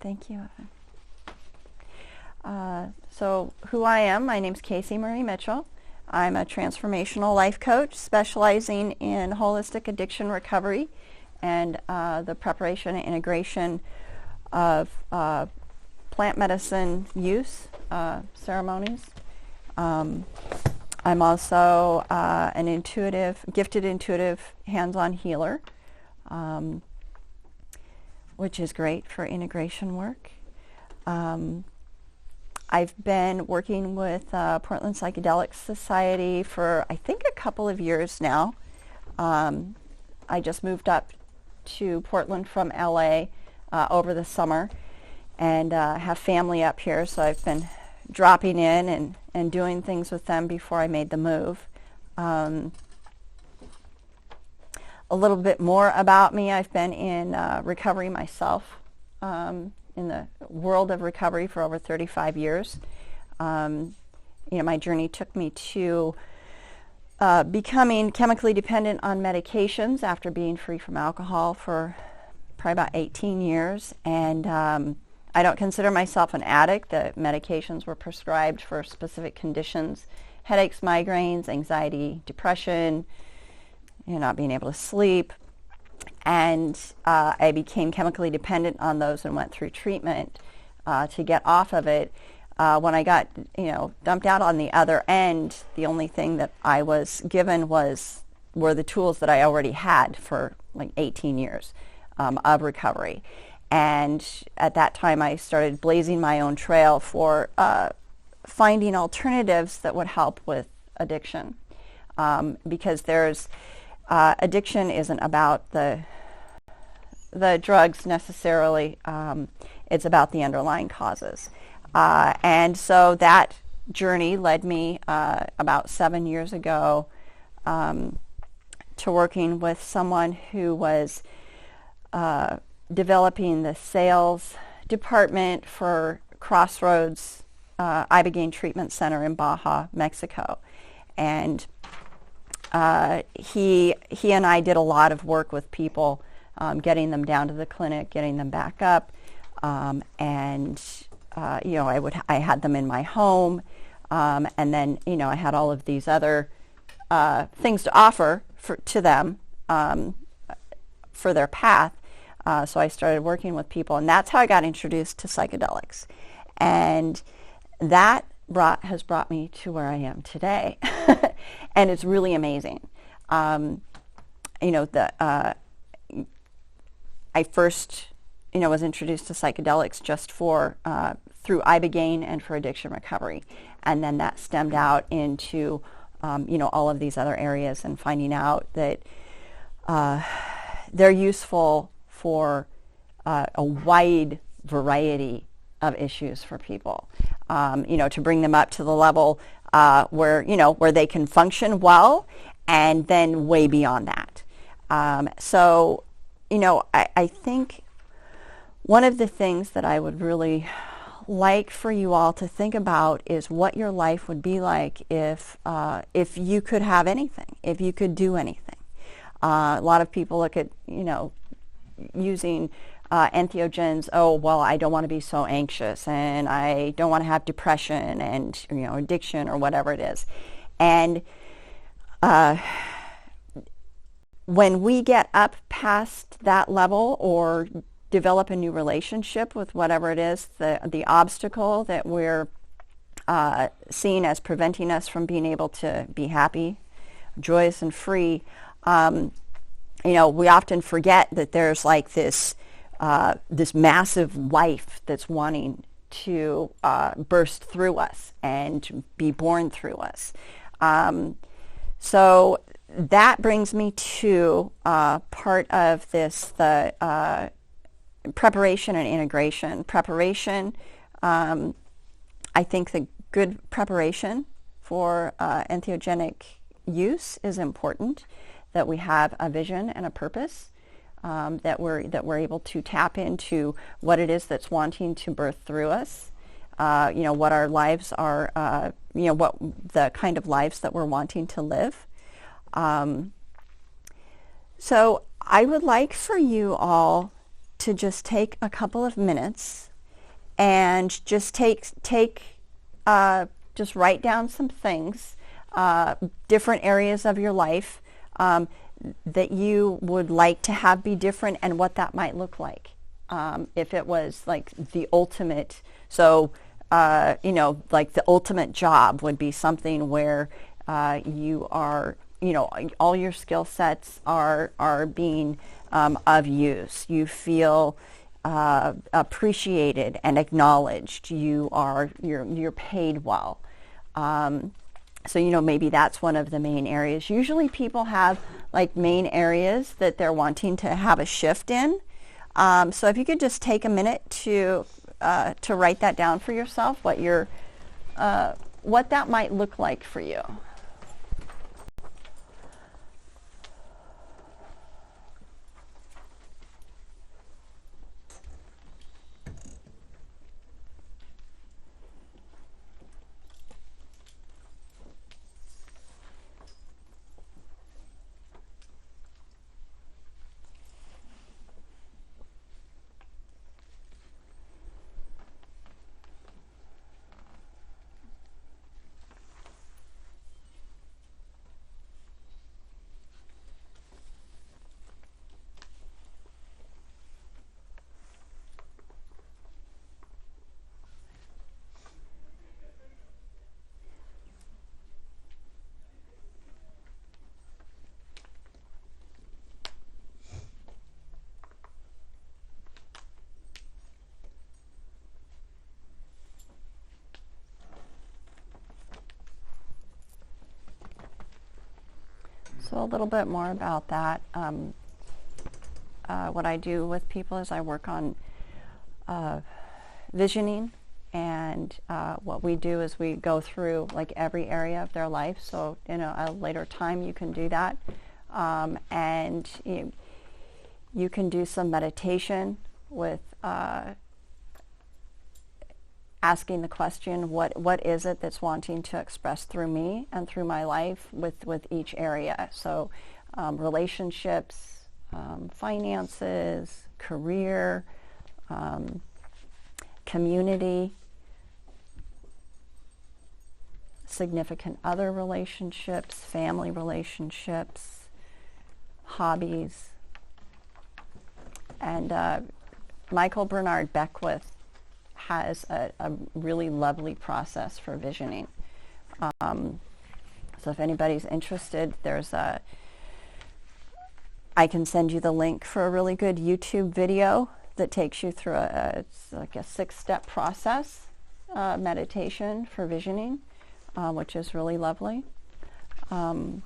Thank you, Evan. So who I am, my name's Kayci Marie Mitchell. I'm a transformational life coach specializing in holistic addiction recovery and the preparation and integration of plant medicine use ceremonies. I'm also an gifted intuitive hands-on healer, which is great for integration work. I've been working with Portland Psychedelic Society for I think a couple of years now. I just moved up to Portland from LA over the summer and have family up here, so I've been dropping in and doing things with them before I made the move. A little bit more about me. I've been in recovery myself, in the world of recovery for over 35 years. My journey took me to becoming chemically dependent on medications after being free from alcohol for probably about 18 years. And I don't consider myself an addict. The medications were prescribed for specific conditions: headaches, migraines, anxiety, depression, not being able to sleep. And I became chemically dependent on those and went through treatment to get off of it. When I got, dumped out on the other end, the only thing that I was given were the tools that I already had for like 18 years of recovery. And at that time, I started blazing my own trail for finding alternatives that would help with addiction, because addiction isn't about the drugs necessarily. It's about the underlying causes. And so that journey led me about 7 years ago to working with someone who was developing the sales department for Crossroads Ibogaine Treatment Center in Baja, Mexico. And he and I did a lot of work with people, getting them down to the clinic, getting them back up, and I had them in my home, and then I had all of these other things to offer to them for their path. So I started working with people, and that's how I got introduced to psychedelics, and that has brought me to where I am today. And it's really amazing. I first, was introduced to psychedelics just through Ibogaine and for addiction recovery. And then that stemmed out into, all of these other areas, and finding out that they're useful for a wide variety of issues for people. To bring them up to the level where they can function well, and then way beyond that. I think one of the things that I would really like for you all to think about is what your life would be like if you could have anything, if you could do anything. A lot of people look at, using entheogens. Oh, well, I don't want to be so anxious, and I don't want to have depression and addiction or whatever it is. And when we get up past that level or develop a new relationship with whatever it is, the obstacle that we're seeing as preventing us from being able to be happy, joyous, and free, we often forget that there's like this massive life that's wanting to burst through us and be born through us. So that brings me to part of this, the preparation and integration. Preparation, I think the good preparation for entheogenic use is important, that we have a vision and a purpose, that we're able to tap into what it is that's wanting to birth through us, what our lives are, what the kind of lives that we're wanting to live. So I would like for you all to just take a couple of minutes and just just write down some things, different areas of your life that you would like to have be different, and what that might look like. If it was like the ultimate, like the ultimate job would be something where you are, all your skill sets are being of use. You feel appreciated and acknowledged. You're paid well. So maybe that's one of the main areas. Usually people have like main areas that they're wanting to have a shift in. So if you could just take a minute to write that down for yourself, what that might look like for you. So a little bit more about that. What I do with people is I work on visioning, and what we do is we go through like every area of their life. So in a later time you can do that, and you can do some meditation with asking the question, what is it that's wanting to express through me and through my life with each area. So relationships, finances, career, community, significant other relationships, family relationships, hobbies. And Michael Bernard Beckwith has a really lovely process for visioning. So if anybody's interested, I can send you the link for a really good YouTube video that takes you through it's like a 6-step process, meditation for visioning, which is really lovely. And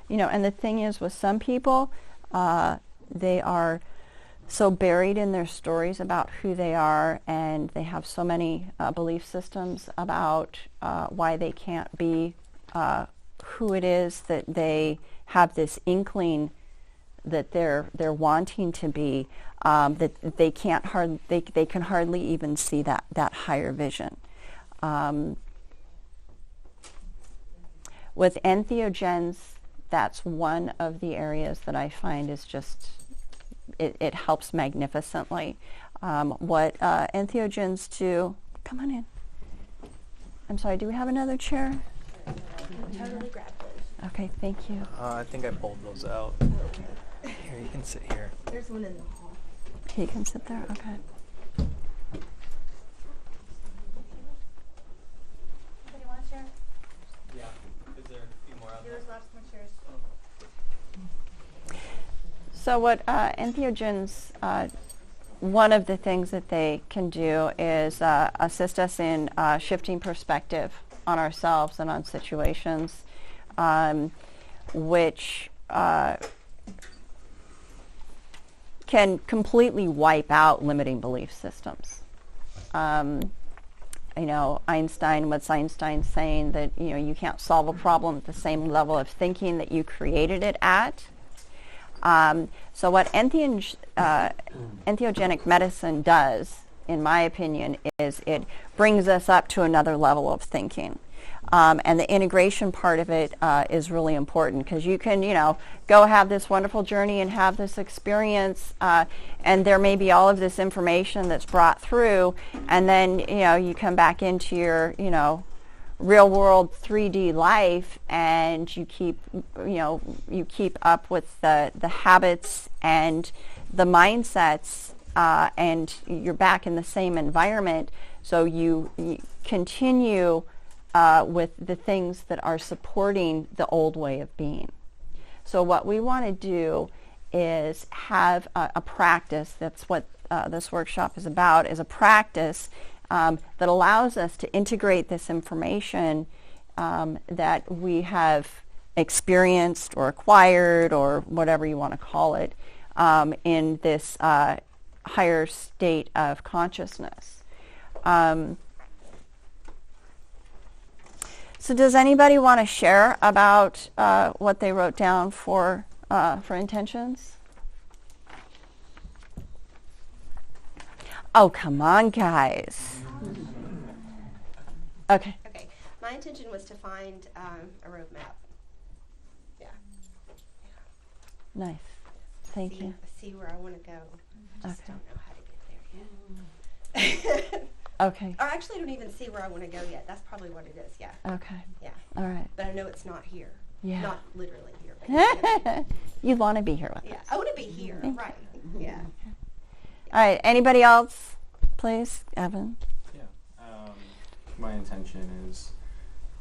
the thing is with some people, they are so buried in their stories about who they are, and they have so many belief systems about why they can't be who it is that they have this inkling that they're wanting to be, that they can hardly even see that higher vision. With entheogens, that's one of the areas that I find is just it helps magnificently. What entheogens do, come on in. I'm sorry, do we have another chair? Totally grab those. Okay, thank you. I think I pulled those out. Okay. Here, you can sit here. There's one in the hall. You can sit there, okay. Anybody want a chair? Yeah. Is there a few more out there? There's lots more chairs. So what entheogens, one of the things that they can do is assist us in shifting perspective on ourselves and on situations, which can completely wipe out limiting belief systems. What's Einstein saying, that you can't solve a problem at the same level of thinking that you created it at. So what entheogenic medicine does, in my opinion, is it brings us up to another level of thinking. And the integration part of it is really important, because you can, go have this wonderful journey and have this experience, and there may be all of this information that's brought through, and then, you come back into your, real world 3D life, and you keep up with the habits and the mindsets, and you're back in the same environment, so you continue with the things that are supporting the old way of being. So what we want to do is have a practice. That's what this workshop is about, is a practice that allows us to integrate this information that we have experienced or acquired, or whatever you want to call it, in this higher state of consciousness. So does anybody want to share about what they wrote down for intentions? Oh, come on, guys. Okay. Okay. My intention was to find a roadmap. Yeah. Nice. Thank you. See where I want to go. I just Okay. don't know how to get there yet. Okay. Or actually, I don't even see where I want to go yet. That's probably what it is. Yeah. Okay. Yeah. All right. But I know it's not here. Yeah. Not literally here. But You want to be here with yeah. us. I want to be here. Right. Yeah. All right. Anybody else, please? Evan? Yeah. My intention is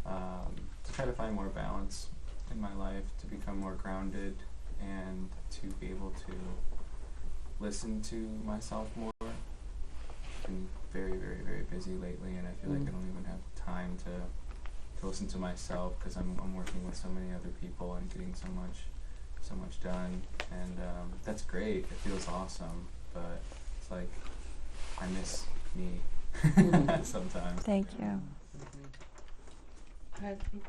to try to find more balance in my life, to become more grounded, and to be able to listen to myself more. I've been very, very, very busy lately, and I feel like I don't even have time to listen to myself, because I'm working with so many other people and getting so much done, and that's great. It feels awesome, but it's like I miss me sometimes. Thank you.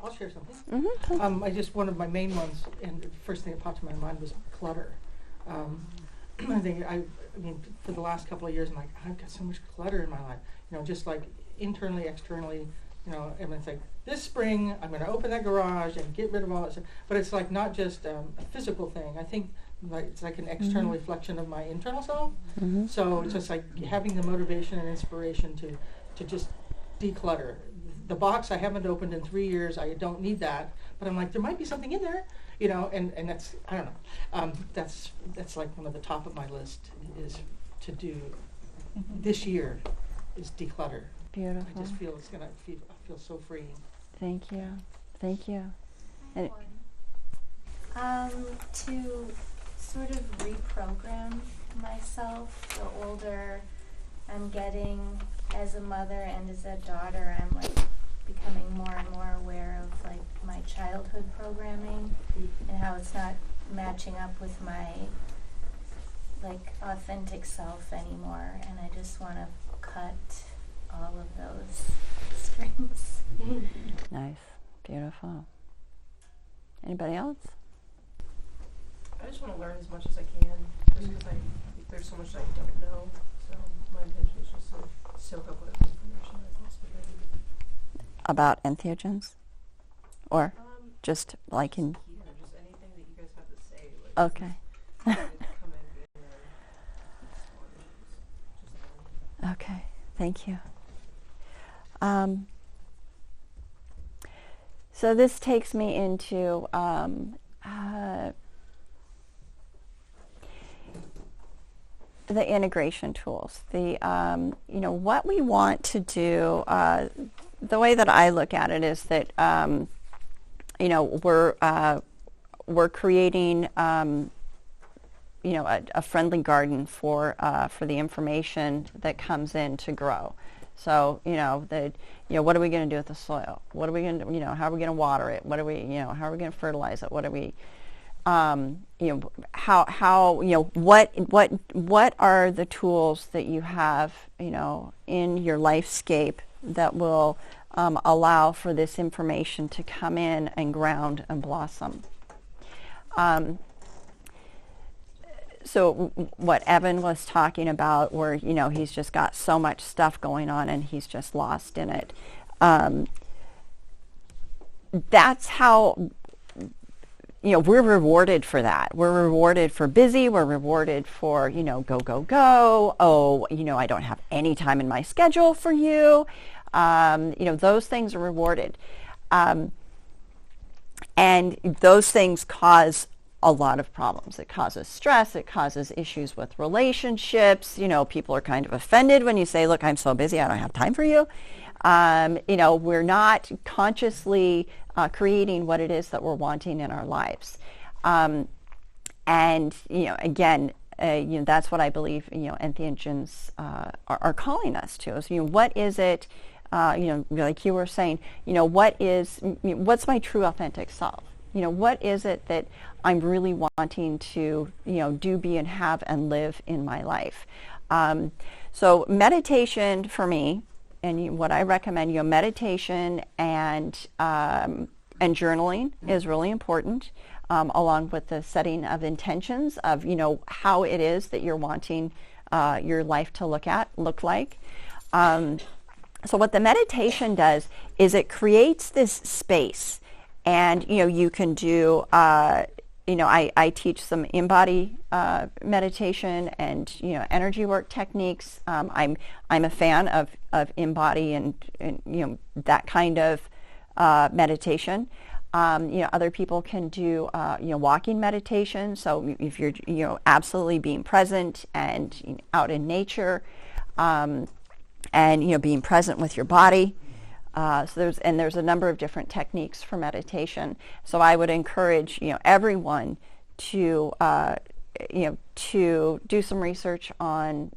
I'll share something. Mm-hmm. One of my main ones, and the first thing that popped in my mind was clutter. I mean, for the last couple of years, I'm like, I've got so much clutter in my life. Just like internally, externally. And it's like, this spring, I'm going to open that garage and get rid of all that stuff. But it's like not just a physical thing. I think it's like an external reflection of my internal self. Mm-hmm. So it's just like having the motivation and inspiration to just declutter. The box I haven't opened in 3 years, I don't need that. But I'm like, there might be something in there, and that's, I don't know. That's like one of the top of my list is to do this year is declutter. Beautiful. I just feel I feel so freeing. Thank you. Thank you. And to sort of reprogram myself. The older I'm getting as a mother and as a daughter, I'm like becoming more and more aware of like my childhood programming and how it's not matching up with my like authentic self anymore, and I just want to cut all of those strings. nice. Beautiful. Anybody else? I just want to learn as much as I can, just because there's so much I don't know. So my intention is just to soak up whatever information I possibly can. About entheogens? Or just like in... Here, just anything that you guys have to say. Like, Okay. come in, be in there, just learn. Okay. Thank you. So this takes me into the integration tools. The what we want to do. The way that I look at it is that we're creating a friendly garden for the information that comes in to grow. So what are we going to do with the soil? What are we going to how are we going to water it? What are we how are we going to fertilize it? What are we what are the tools that you have in your lifescape that will allow for this information to come in and ground and blossom. So what Evan was talking about, where he's just got so much stuff going on and he's just lost in it. that's how, we're rewarded for that. We're rewarded for busy. We're rewarded for, go, go, go. Oh, I don't have any time in my schedule for you. Those things are rewarded. And those things cause a lot of problems. It causes stress. It causes issues with relationships. People are kind of offended when you say, look, I'm so busy, I don't have time for you. We're not consciously creating what it is that we're wanting in our lives. Again, that's what I believe, entheogens are calling us to. Is, what is it, like you were saying, what's my true authentic self? What is it that I'm really wanting to, do, be, and have and live in my life? So meditation for me, and what I recommend, meditation and journaling is really important, along with the setting of intentions of, how it is that you're wanting your life to look like. So what the meditation does is it creates this space, and you can do. I teach some in-body meditation and energy work techniques. I'm a fan of in-body and that kind of meditation. Other people can do walking meditation. So if you're absolutely being present and out in nature, and being present with your body. So there's a number of different techniques for meditation. So I would encourage everyone to to do some research on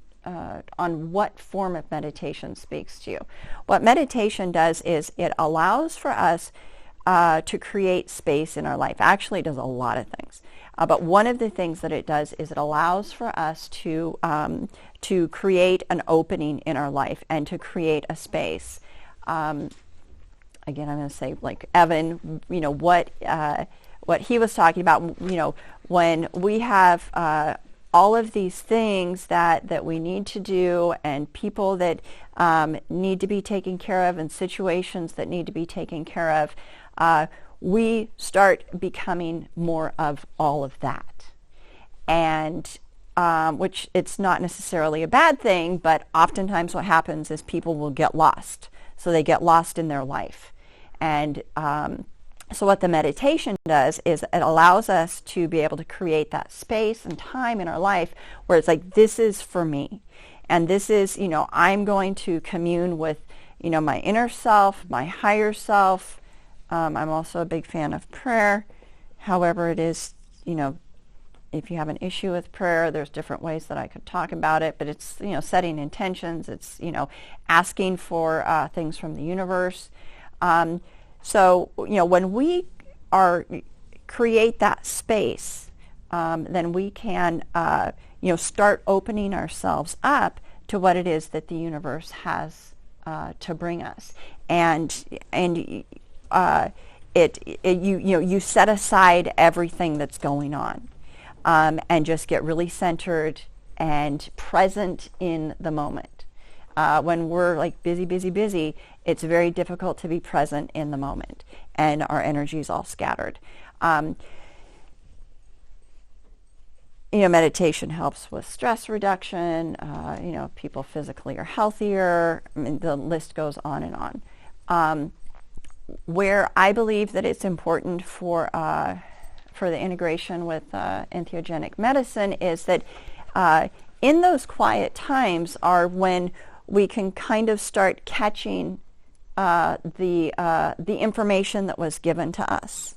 what form of meditation speaks to you. What meditation does is it allows for us to create space in our life. Actually, it does a lot of things. But one of the things that it does is it allows for us to create an opening in our life and to create a space. Again, I'm going to say, like Evan, what he was talking about, when we have all of these things that we need to do, and people that need to be taken care of, and situations that need to be taken care of, we start becoming more of all of that. And which it's not necessarily a bad thing, but oftentimes what happens is people will get lost. So they get lost in their life. And so what the meditation does is it allows us to be able to create that space and time in our life where it's like, this is for me. And this is, I'm going to commune with, my inner self, my higher self. I'm also a big fan of prayer. However, it is, if you have an issue with prayer, there's different ways that I could talk about it, but it's, setting intentions. It's, asking for things from the universe. So, when we create that space, then we can, start opening ourselves up to what it is that the universe has to bring us. And you set aside everything that's going on. And just get really centered and present in the moment. When we're like busy, it's very difficult to be present in the moment, and our energy is all scattered. Meditation helps with stress reduction. People physically are healthier. I mean, the list goes on and on. Where I believe that it's important for the integration with entheogenic medicine is that in those quiet times are when we can kind of start catching the information that was given to us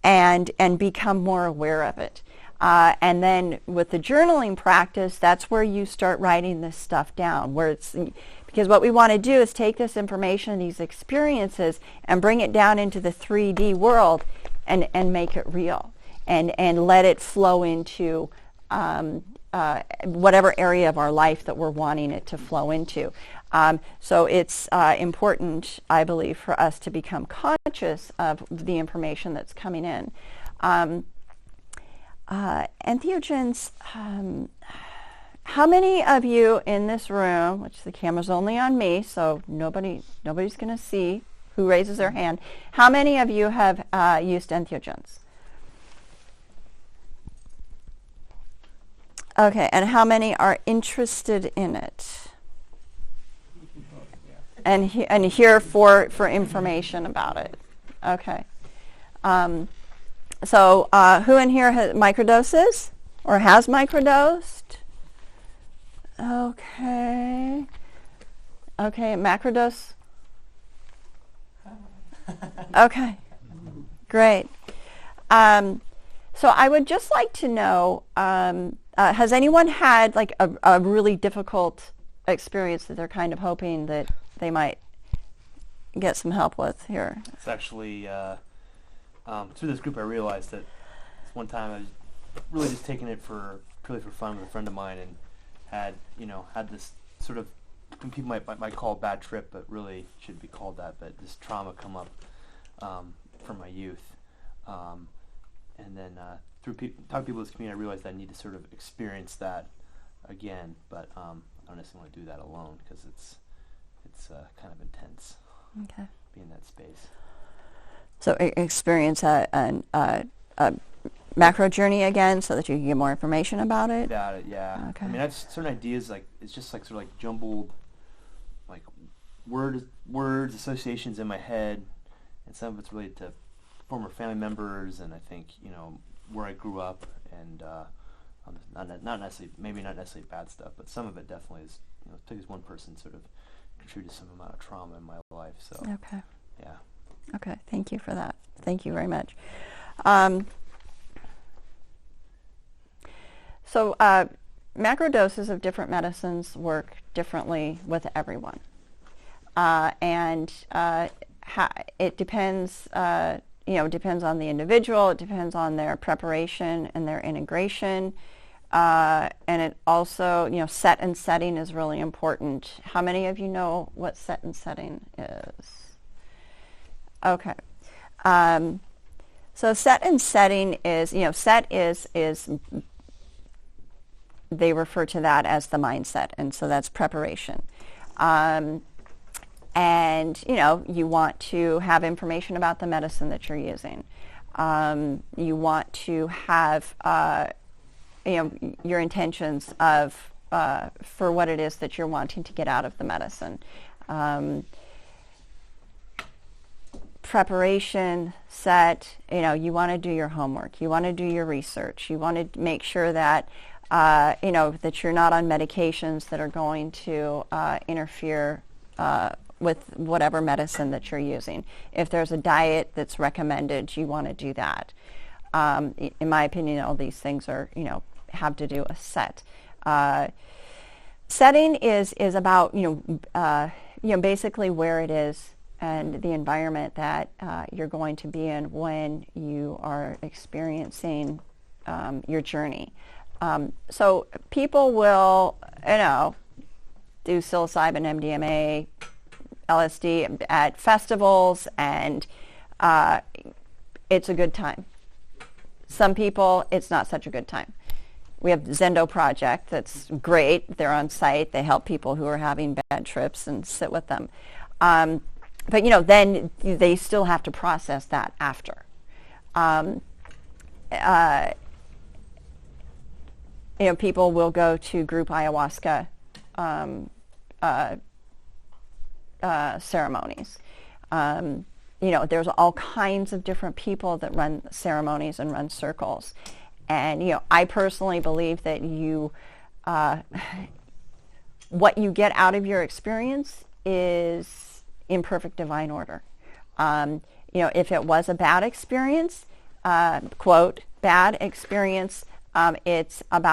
and become more aware of it. And then with the journaling practice, that's where you start writing this stuff down, because what we want to do is take this information, these experiences, and bring it down into the 3D world and make it real, and let it flow into whatever area of our life that we're wanting it to flow into. So it's important, I believe, for us to become conscious of the information that's coming in. Entheogens, how many of you in this room, which the camera's only on me, so nobody's going to see who raises their hand. How many of you have used entheogens? Okay, and how many are interested in it? And here for information about it. Okay. So who in here has microdoses or has microdosed? Okay. Okay, macrodose? Okay, great. So I would just like to know, has anyone had like a really difficult experience that they're kind of hoping that they might get some help with here? It's actually through this group I realized that one time I was really just taking it purely for fun with a friend of mine, and had this sort of, people might call it a bad trip, but really shouldn't be called that, but this trauma come up from my youth. And then through talking to people in this community, I realized that I need to sort of experience that again, but I don't necessarily want to do that alone because it's kind of intense. Okay. Be in that space. So experience a macro journey again, so that you can get more information about it. About it, yeah. Okay. I mean, I have certain ideas, like it's just like sort of like jumbled, like words, associations in my head, and some of it's related to former family members, and I think where I grew up, and not necessarily, maybe not necessarily bad stuff, but some of it definitely is. Took as one person sort of contributed some amount of trauma in my life. So Okay. yeah. Okay. Thank you for that. Thank you very much. So macro doses of different medicines work differently with everyone, and it depends. Depends on the individual. It depends on their preparation and their integration, and it also, set and setting is really important. How many of you know what set and setting is? Okay. So set and setting is, set is they refer to that as the mindset, and so that's preparation. And, you want to have information about the medicine that you're using. You want to have, your intentions of for what it is that you're wanting to get out of the medicine. Preparation, set, you want to do your homework. You want to do your research. You want to make sure that, that you're not on medications that are going to interfere with whatever medicine that you're using. If there's a diet that's recommended, you want to do that. In my opinion, all these things are, have to do with set. Setting is about, basically where it is and the environment that you're going to be in when you are experiencing your journey. So people will, do psilocybin, MDMA, LSD at festivals, and it's a good time. Some people, it's not such a good time. We have the Zendo Project that's great. They're on site. They help people who are having bad trips and sit with them. But, then they still have to process that after. People will go to group ayahuasca ceremonies. There's all kinds of different people that run ceremonies and run circles. And, I personally believe that what you get out of your experience is in perfect divine order. If it was a bad experience, quote, bad experience, it's up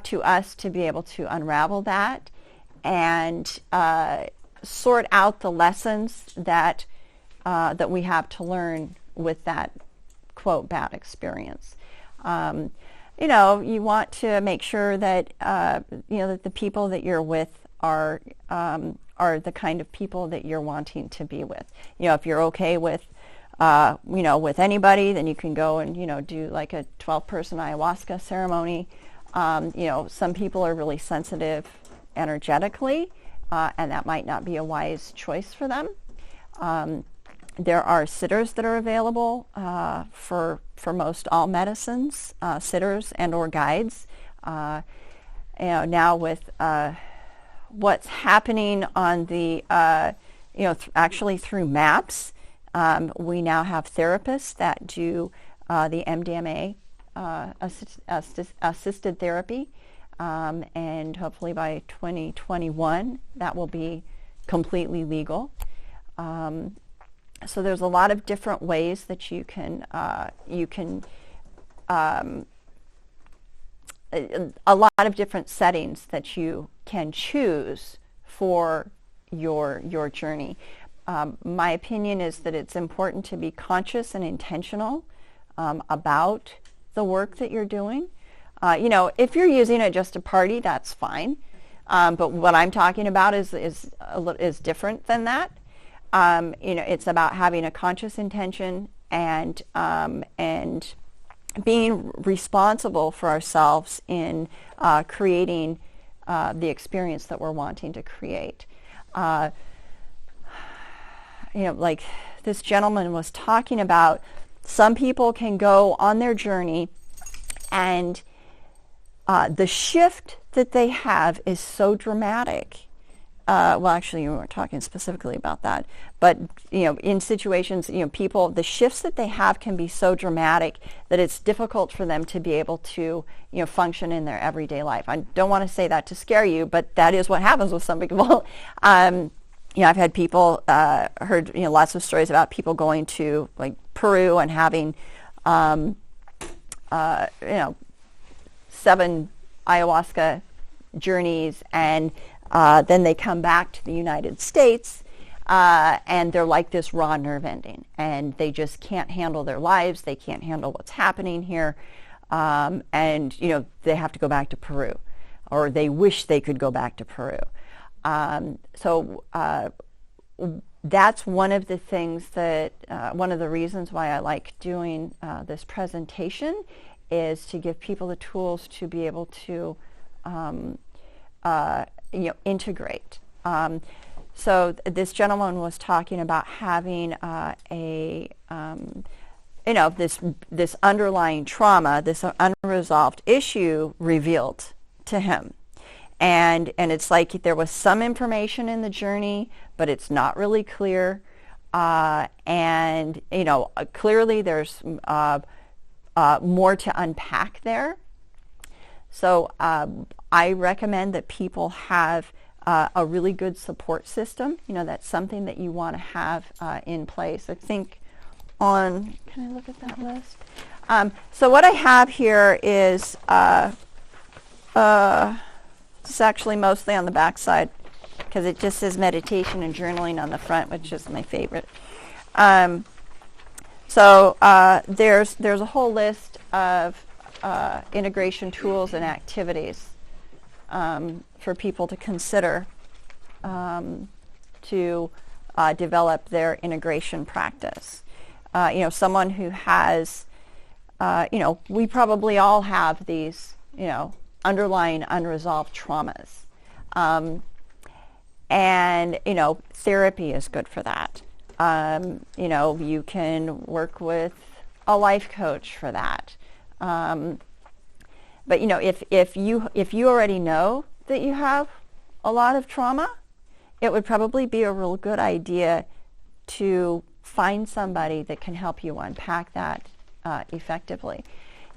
to us to be able to unravel that and sort out the lessons that we have to learn with that, quote, bad experience. You want to make sure that that the people that you're with are the kind of people that you're wanting to be with. If you're okay with with anybody, then you can go and do like a 12-person ayahuasca ceremony. Some people are really sensitive energetically, and that might not be a wise choice for them. There are sitters that are available for most all medicines, sitters and or guides. Now with what's happening on the, actually through MAPS, we now have therapists that do the MDMA assisted therapy, and hopefully by 2021 that will be completely legal. So there's a lot of different ways that you can a lot of different settings that you can choose for your journey. My opinion is that it's important to be conscious and intentional about the work that you're doing. If you're using it just to party, that's fine. But what I'm talking about is different than that. It's about having a conscious intention and being responsible for ourselves in creating the experience that we're wanting to create. Like this gentleman was talking about, some people can go on their journey and the shift that they have is so dramatic. Well, actually, you weren't talking specifically about that, but in situations, people, the shifts that they have can be so dramatic that it's difficult for them to be able to, function in their everyday life. I don't want to say that to scare you, but that is what happens with some people. I've had people heard lots of stories about people going to like Peru and having 7 ayahuasca journeys, and then they come back to the United States and they're like this raw nerve ending, and they just can't handle their lives. They can't handle what's happening here, and they have to go back to Peru, or they wish they could go back to Peru. So that's one of the things that one of the reasons why I like doing this presentation is to give people the tools to be able to integrate. So this gentleman was talking about having this underlying trauma, this unresolved issue revealed to him. And it's like there was some information in the journey, but it's not really clear. And clearly there's more to unpack there. So I recommend that people have a really good support system. That's something that you want to have in place. I think can I look at that list? So what I have here is it's actually mostly on the back side because it just says meditation and journaling on the front, which is my favorite. So there's a whole list of integration tools and activities for people to consider to develop their integration practice. Someone who has, we probably all have these, underlying unresolved traumas. And, therapy is good for that. You can work with a life coach for that. But if you already know that you have a lot of trauma, it would probably be a real good idea to find somebody that can help you unpack that effectively.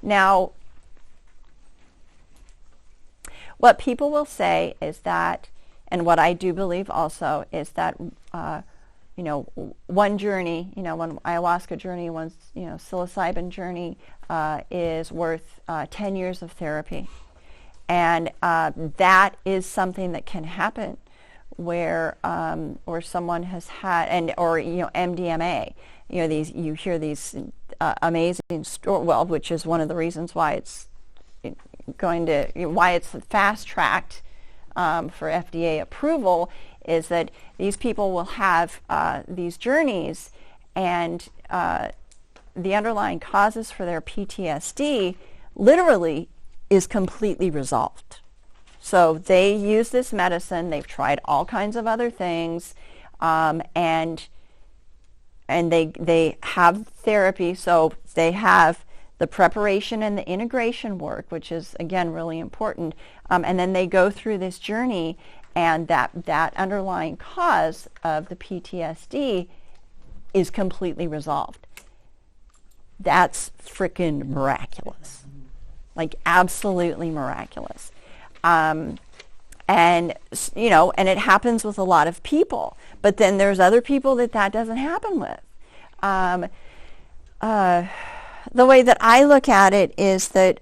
Now, what people will say is that, and what I do believe also, is that one journey, one ayahuasca journey, one psilocybin journey is worth 10 years of therapy. And that is something that can happen where someone has had, MDMA, you hear these amazing stories, which is one of the reasons why it's why it's fast-tracked for FDA approval, is that these people will have these journeys, and the underlying causes for their PTSD literally is completely resolved. So they use this medicine. They've tried all kinds of other things, and they have therapy. So they have the preparation and the integration work, which is, again, really important. And then they go through this journey, and that underlying cause of the PTSD is completely resolved. That's freaking miraculous. Like, absolutely miraculous. And you know, and it happens with a lot of people. But then there's other people that doesn't happen with. The way that I look at it is that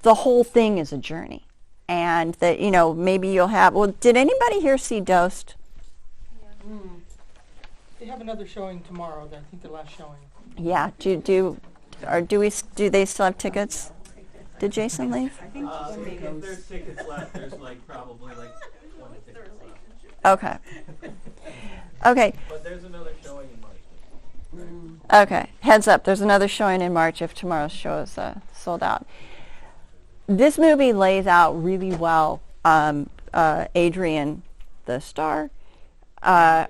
the whole thing is a journey, and that, you know, maybe you'll have. Well, did anybody here see Dosed? Yeah. They have another showing tomorrow. I think the last showing. Yeah. Do they still have tickets? Did Jason leave? If there's tickets left, there's like probably like 20 tickets left. Okay. Okay. But there's another showing in March. Okay. Heads up. There's another showing in March if tomorrow's show is sold out. This movie lays out really well Adrian, the star. I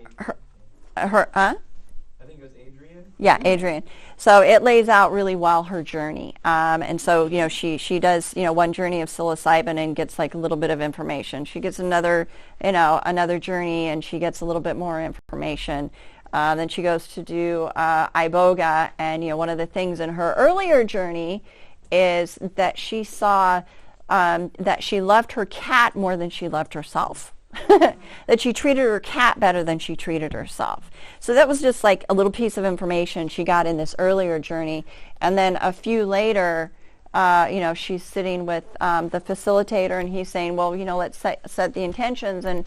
think it was Adrian. Yeah, Adrian. So it lays out really well her journey. And so, you know, she does, you know, one journey of psilocybin and gets like a little bit of information. She gets another journey and she gets a little bit more information. Then she goes to do iboga, and, you know, one of the things in her earlier journey is that she saw that she loved her cat more than she loved herself. That she treated her cat better than she treated herself. So that was just like a little piece of information she got in this earlier journey. And then a few later, you know, she's sitting with the facilitator, and he's saying, well, you know, let's set the intentions. And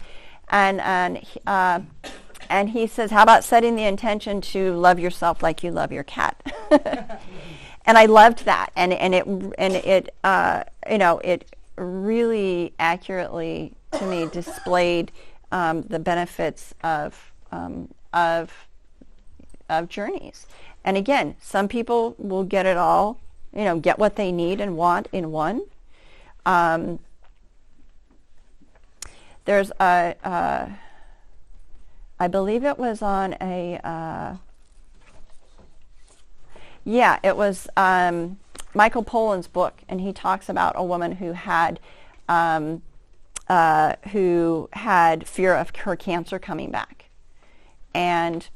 he says, how about setting the intention to love yourself like you love your cat? And I loved that. And it you know, it really accurately to me displayed the benefits of journeys. And again, some people will get it all, you know, get what they need and want in one. There's I believe it was on a it was Michael Pollan's book, and he talks about a woman who had fear of her cancer coming back, and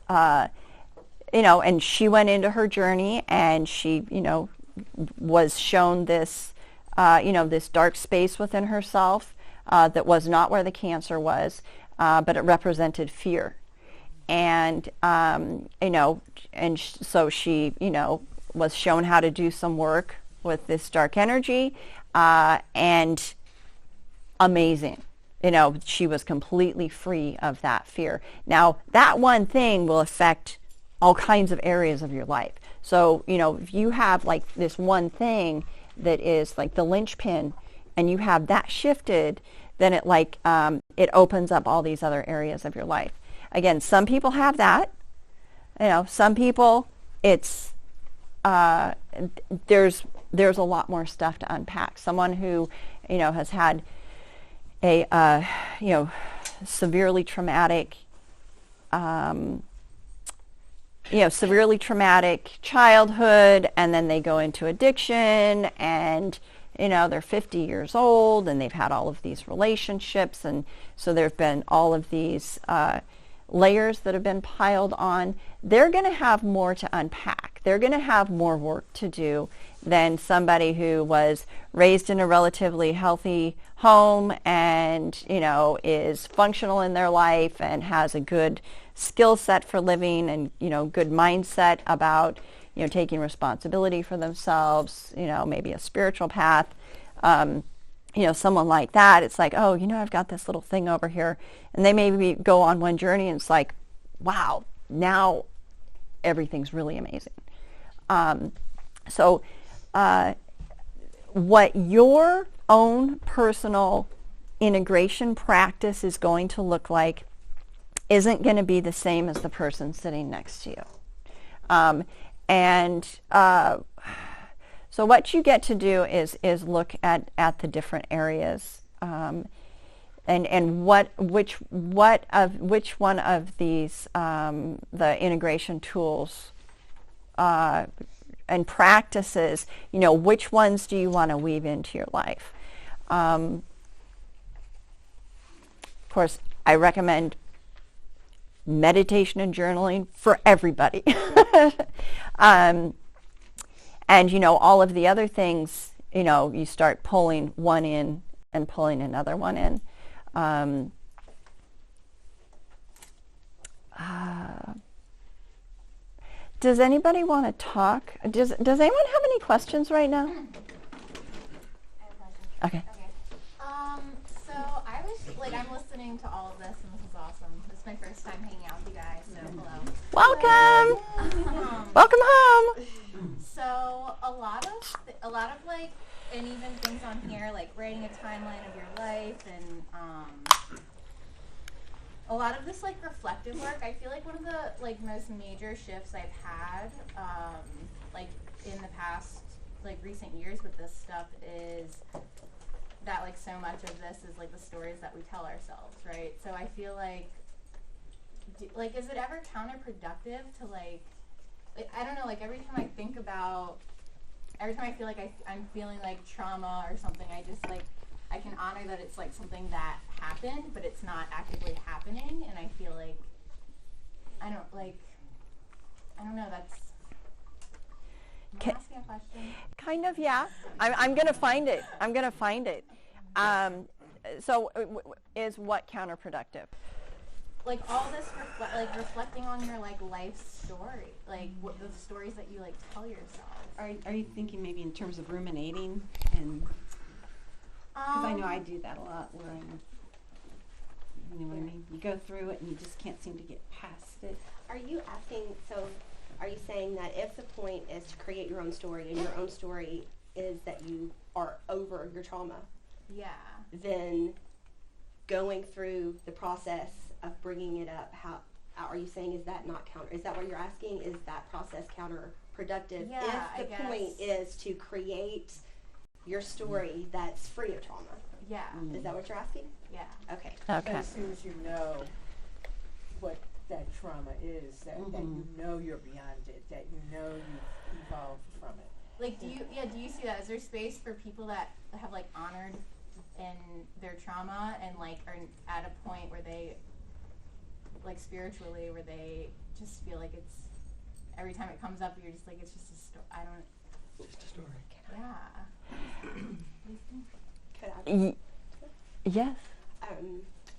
you know, and she went into her journey, and she, you know, was shown this you know, this dark space within herself that was not where the cancer was, but it represented fear. And you know, and so she, you know, was shown how to do some work with this dark energy, and amazing. You know, she was completely free of that fear. Now, that one thing will affect all kinds of areas of your life. So, you know, if you have like this one thing that is like the linchpin, and you have that shifted, then it like it opens up all these other areas of your life. Again, some people have that. You know, some people it's there's a lot more stuff to unpack. Someone who, you know, has had a you know, severely traumatic childhood, and then they go into addiction, and, you know, they're 50 years old, and they've had all of these relationships, and so there have been all of these layers that have been piled on. They're going to have more to unpack. They're going to have more work to do than somebody who was raised in a relatively healthy home and, you know, is functional in their life and has a good skill set for living and, you know, good mindset about, you know, taking responsibility for themselves, you know, maybe a spiritual path. You know, someone like that, it's like, oh, you know, I've got this little thing over here. And they maybe go on one journey and it's like, wow, now everything's really amazing. So what your own personal integration practice is going to look like isn't going to be the same as the person sitting next to you. So what you get to do is look at the different areas, and which one of these the integration tools and practices, which ones do you want to weave into your life? Of course, I recommend meditation and journaling for everybody. And all of the other things, you start pulling one in and pulling another one in. Does anybody want to talk? Does anyone have any questions right now? I have a question. Okay. So I was I'm listening to all of this, and this is awesome. This is my first time hanging out with you guys, so hello. Welcome. Welcome home. So a lot of and even things on here like writing a timeline of your life and a lot of this reflective work. I feel like one of the most major shifts I've had in the past recent years with this stuff is that so much of this is the stories that we tell ourselves, right? So I feel is it ever counterproductive to I don't know, every time I feel I'm feeling trauma or something, I just I can honor that it's something that happened, but it's not actively happening, and I feel I don't know, that's... Am I asking a question? Kind of, yeah. I'm going to find it. So is what counterproductive? All this reflecting on your life story, what the stories that you tell yourself. Are you thinking maybe in terms of ruminating? And because I know I do that a lot, where you know what I mean? You go through it and you just can't seem to get past it. Are you asking, so are you saying that if the point is to create your own story, and your own story is that you are over your trauma, Yeah. then going through the process of bringing it up, how are you saying, is that not is that what you're asking? Is that process counterproductive? Yeah, if the point is to create your story that's free of trauma. Yeah. Is that what you're asking? Yeah. Okay. Okay. As soon as you know what that trauma is, that you know you're beyond it, that you know you've evolved from it. Do you see that? Is there space for people that have honored in their trauma and are at a point where they spiritually, where they just feel it's every time it comes up, you're just it's just a story. I don't. Just a story. Yeah. Yes.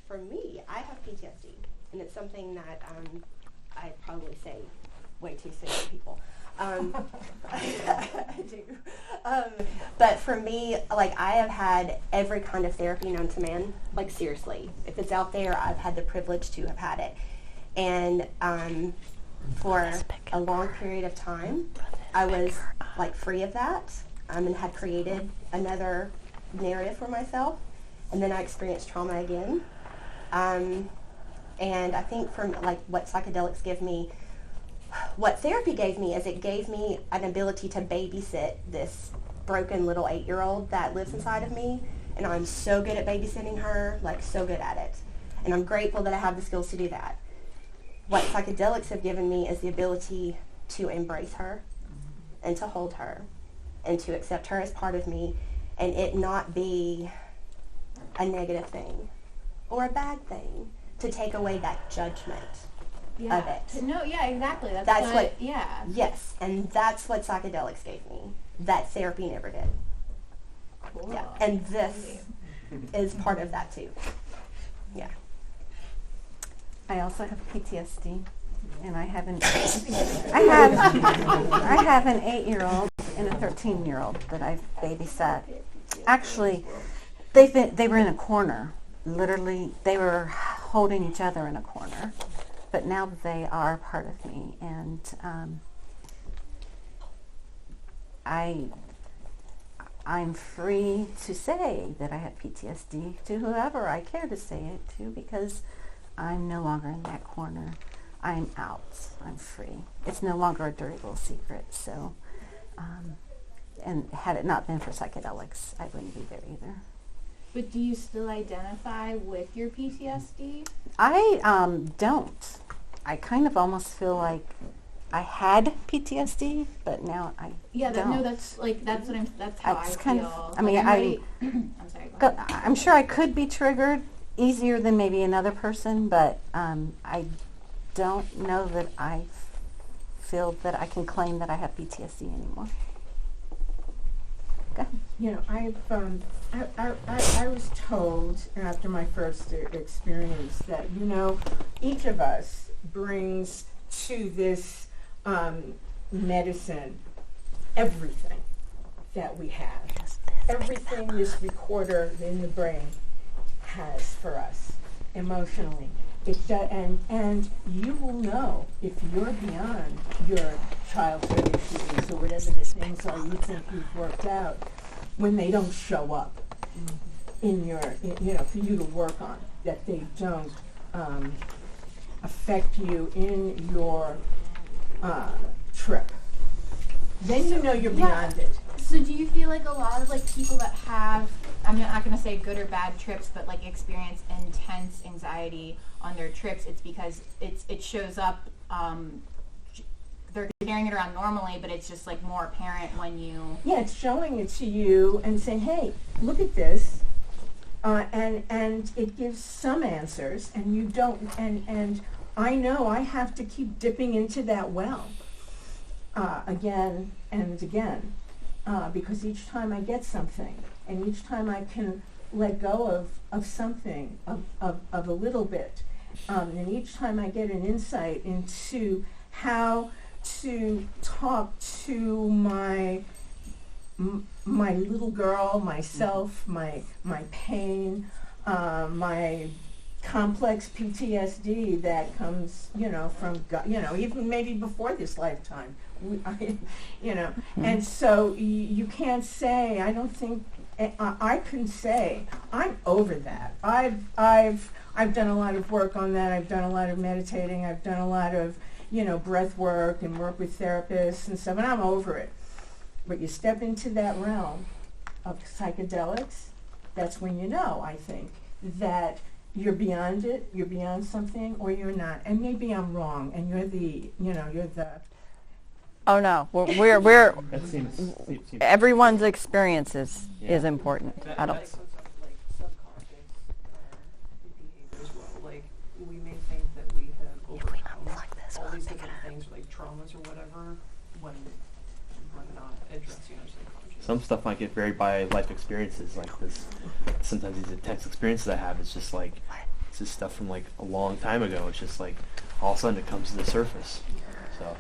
For me, I have PTSD, and it's something that I probably say way too soon to people. I do. But for me, I have had every kind of therapy known to man. Seriously, if it's out there, I've had the privilege to have had it. And for a long period of time, I was free of that, and had created another narrative for myself. And then I experienced trauma again. And I think from what psychedelics give me, what therapy gave me is it gave me an ability to babysit this broken little 8-year-old that lives inside of me. And I'm so good at babysitting her, so good at it. And I'm grateful that I have the skills to do that. What psychedelics have given me is the ability to embrace her and to hold her and to accept her as part of me, and it not be a negative thing or a bad thing, to take away that judgment of it. No, yeah, exactly. That's what yeah. Yes, and that's what psychedelics gave me. That therapy never did. Cool. Yeah, and this is part of that too. Yeah. I also have PTSD, and I have an 8-year-old and a 13-year-old that I've babysat. Actually, they were in a corner. Literally, they were holding each other in a corner. But now they are part of me, and I'm free to say that I have PTSD to whoever I care to say it to, because I'm no longer in that corner. I'm out. I'm free. It's no longer a dirty little secret. So And had it not been for psychedelics, I wouldn't be there either. But do you still identify with your PTSD? I don't. I kind of almost feel like I had PTSD, but now I don't. No, that's how It's I kind feel. of, I mean, I'm sorry. Go ahead. I'm sure I could be triggered easier than maybe another person, but I don't know that I feel that I can claim that I have PTSD anymore. Go ahead. You know, I was told after my first experience that, you know, each of us brings to this medicine everything that we have. Everything this recorder in the brain has for us emotionally. And you will know if you're beyond your childhood issues or whatever the things are you think you've worked out when they don't show up in your, you know, for you to work on, that they don't affect you in your trip. Then you know you're beyond it. So do you feel like a lot of like people that have, I'm not going to say good or bad trips, but like experience intense anxiety on their trips, it's because it shows up, they're carrying it around normally, but it's just like more apparent when you... Yeah, it's showing it to you and saying, hey, look at this. And it gives some answers, and you don't, and I know I have to keep dipping into that well again and again, because each time I get something, and each time I can let go of something, of a little bit, and each time I get an insight into how to talk to my little girl, myself, my pain, my complex PTSD that comes, you know, from God, you know, even maybe before this lifetime, you know, and so you can't say. I don't think I can say I'm over that. I've done a lot of work on that. I've done a lot of meditating. I've done a lot of, you know, breath work and work with therapists and stuff, and I'm over it. But you step into that realm of psychedelics, that's when you know, I think, that you're beyond it, you're beyond something, or you're not. And maybe I'm wrong, and you're the. Oh no, we're That seems everyone's experience is Yeah. important. I don't. Like subconscious behavior as well. Like we may think that we have overcome all these different things, like traumas or whatever, when we're not addressing our subconscious. some stuff might get varied by life experiences, like this. Sometimes these intense experiences I have, it's just like, it's just stuff from like a long time ago. It's just like, all of a sudden it comes to the surface. So,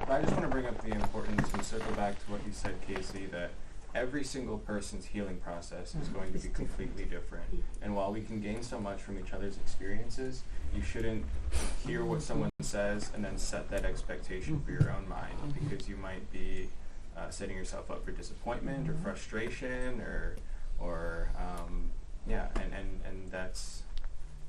I just want to bring up the importance and circle back to what you said, Kayci, that every single person's healing process is going to be completely different. And while we can gain so much from each other's experiences, you shouldn't hear what someone says and then set that expectation for your own mind, because you might be setting yourself up for disappointment or frustration and that's,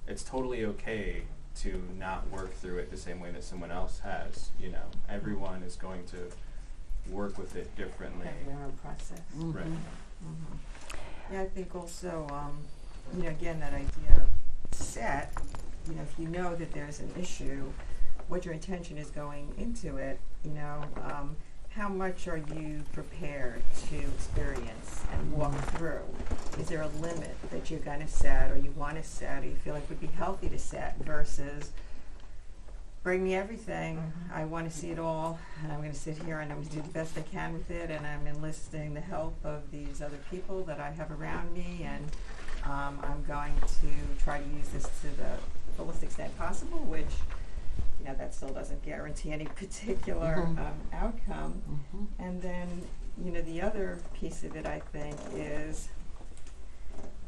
it's totally okay to not work through it the same way that someone else has. You know, everyone is going to work with it differently. Have their own process. Right. Yeah, I think also, you know, again, that idea of set, you know, if you know that there's an issue, what your intention is going into it, you know, how much are you prepared to experience and walk through? Is there a limit that you're going to set, or you want to set, or you feel like would be healthy to set, versus bring me everything, I want to see it all, and I'm going to sit here and I'm going to do the best I can with it, and I'm enlisting the help of these other people that I have around me, and I'm going to try to use this to the fullest extent possible, which, you know, that still doesn't guarantee any particular outcome. And then, you know, the other piece of it, I think, is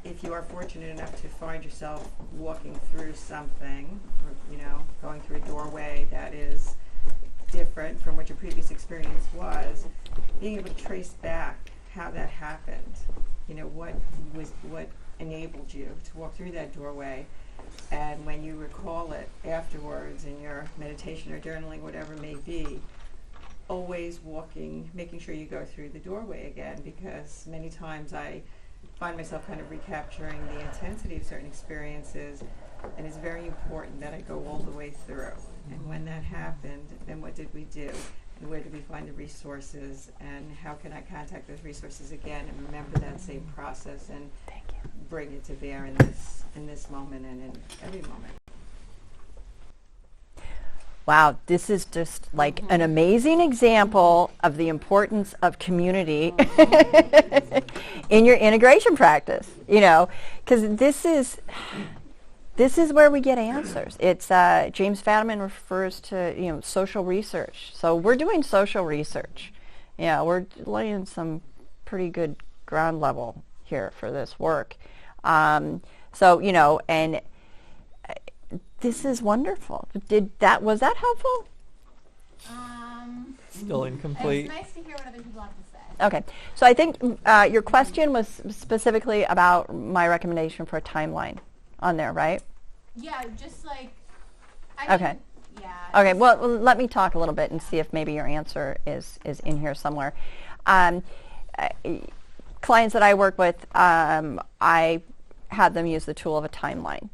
if you are fortunate enough to find yourself walking through something, or, you know, going through a doorway that is different from what your previous experience was, being able to trace back how that happened, you know, what enabled you to walk through that doorway. And when you recall it afterwards in your meditation or journaling, whatever it may be, always making sure you go through the doorway again, because many times I find myself kind of recapturing the intensity of certain experiences, and it's very important that I go all the way through. And when that happened, then what did we do? And where did we find the resources? And how can I contact those resources again and remember that same process and bring it to bear in this moment and in every moment? Wow, this is just like an amazing example of the importance of community in your integration practice, you know, because this is where we get answers. It's James Fadiman refers to, you know, social research. So we're doing social research. Yeah, we're laying some pretty good ground level here for this work. So, you know, and this is wonderful. Was that helpful? Still incomplete. It's nice to hear what other people have to say. Okay. So I think your question was specifically about my recommendation for a timeline on there, right? Yeah, just like. Okay. Yeah. Okay. Well, let me talk a little bit and see if maybe your answer is in here somewhere. Clients that I work with, I had them use the tool of a timeline.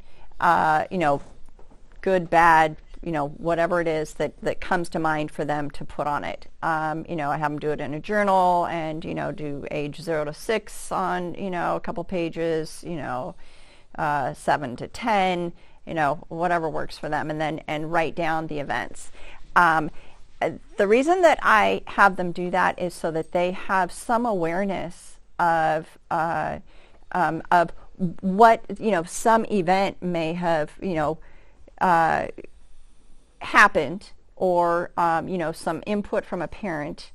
You know, good, bad, you know, whatever it is that comes to mind for them to put on it. You know, I have them do it in a journal and, you know, do age 0 to 6 on, you know, a couple pages, you know, 7 to 10, you know, whatever works for them, and write down the events. The reason that I have them do that is so that they have some awareness of what, you know, some event may have, you know, happened, or you know, some input from a parent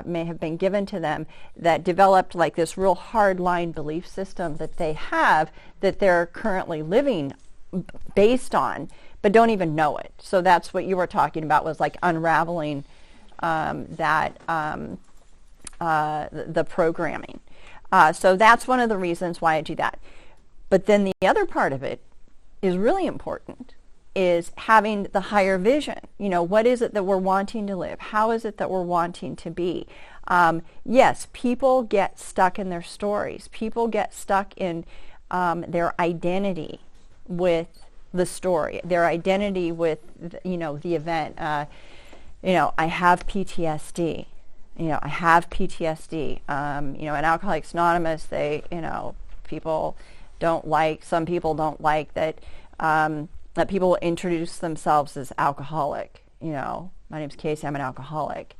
may have been given to them that developed like this real hard line belief system that they have, that they're currently living based on, but don't even know it. So that's what you were talking about, was like unraveling the programming. So that's one of the reasons why I do that. But then the other part of it is really important, is having the higher vision. You know, what is it that we're wanting to live? How is it that we're wanting to be? Yes, people get stuck in their stories. People get stuck in their identity with the story, their identity with, you know, the event. You know, I have PTSD. You know, I have PTSD. You know, in Alcoholics Anonymous, some people don't like that that people introduce themselves as alcoholic. You know, my name's Kayci, I'm an alcoholic.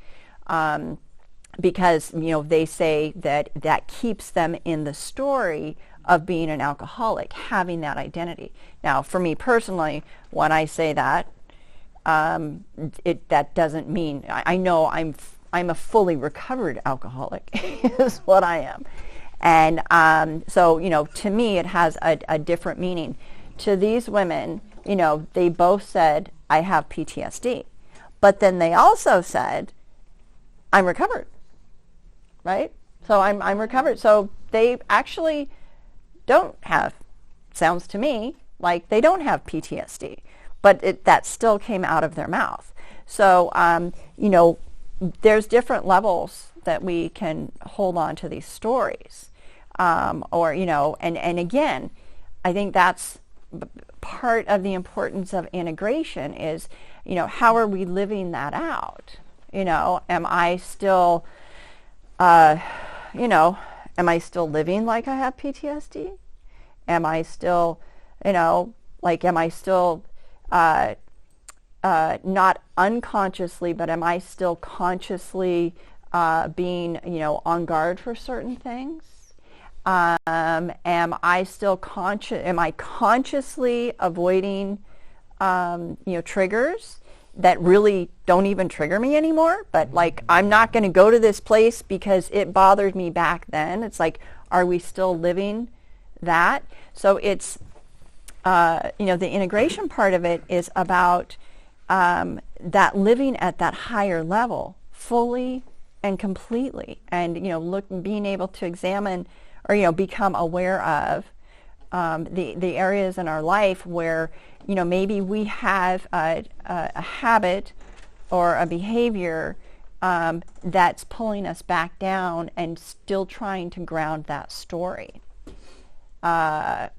Because, you know, they say that keeps them in the story of being an alcoholic, having that identity. Now, for me personally, when I say that, that doesn't mean, I know I'm a fully recovered alcoholic, is what I am. And so, you know, to me, it has a different meaning. To these women, you know, they both said, I have PTSD. But then they also said, I'm recovered, right? So I'm recovered. So they actually don't have, sounds to me like they don't have PTSD, but that still came out of their mouth. So, you know, there's different levels that we can hold on to these stories. Or, you know, and again, I think that's part of the importance of integration is, you know, how are we living that out? You know, am I still, you know, am I still living like I have PTSD? Am I still, you know, like, am I still not unconsciously, but am I still consciously being, you know, on guard for certain things? Am I still conscious? Am I consciously avoiding, you know, triggers that really don't even trigger me anymore? But like, I'm not going to go to this place because it bothered me back then. It's like, are we still living that? So it's, you know, the integration part of it is about that living at that higher level, fully and completely, and, you know, being able to examine, or, you know, become aware of the areas in our life where, you know, maybe we have a habit or a behavior that's pulling us back down and still trying to ground that story. I'm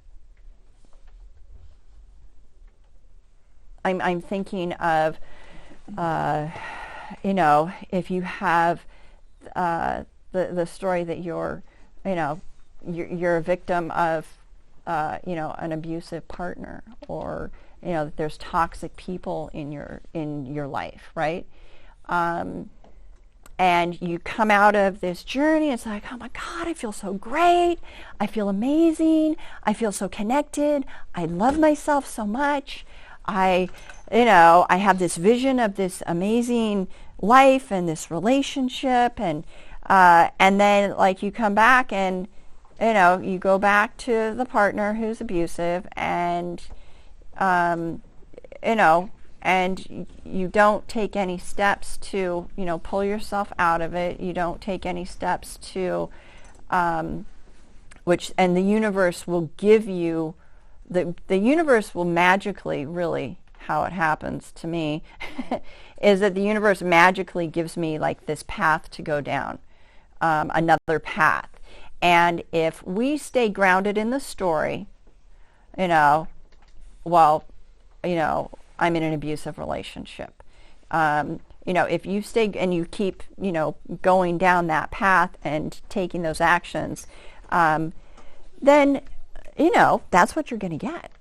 thinking of, if you have the story that you're a victim of, an abusive partner, or that there's toxic people in your life, right? And you come out of this journey, it's like, oh my God, I feel so great. I feel amazing. I feel so connected. I love myself so much. I have this vision of this amazing life and this relationship, and then like you come back and you go back to the partner who's abusive, and and you don't take any steps to pull yourself out of it. You don't take any steps to and the universe will give you the universe will magically, really how it happens to me is that the universe magically gives me like this path to go down, another path. And if we stay grounded in the story, I'm in an abusive relationship. If you stay and you keep, going down that path and taking those actions, then, that's what you're going to get.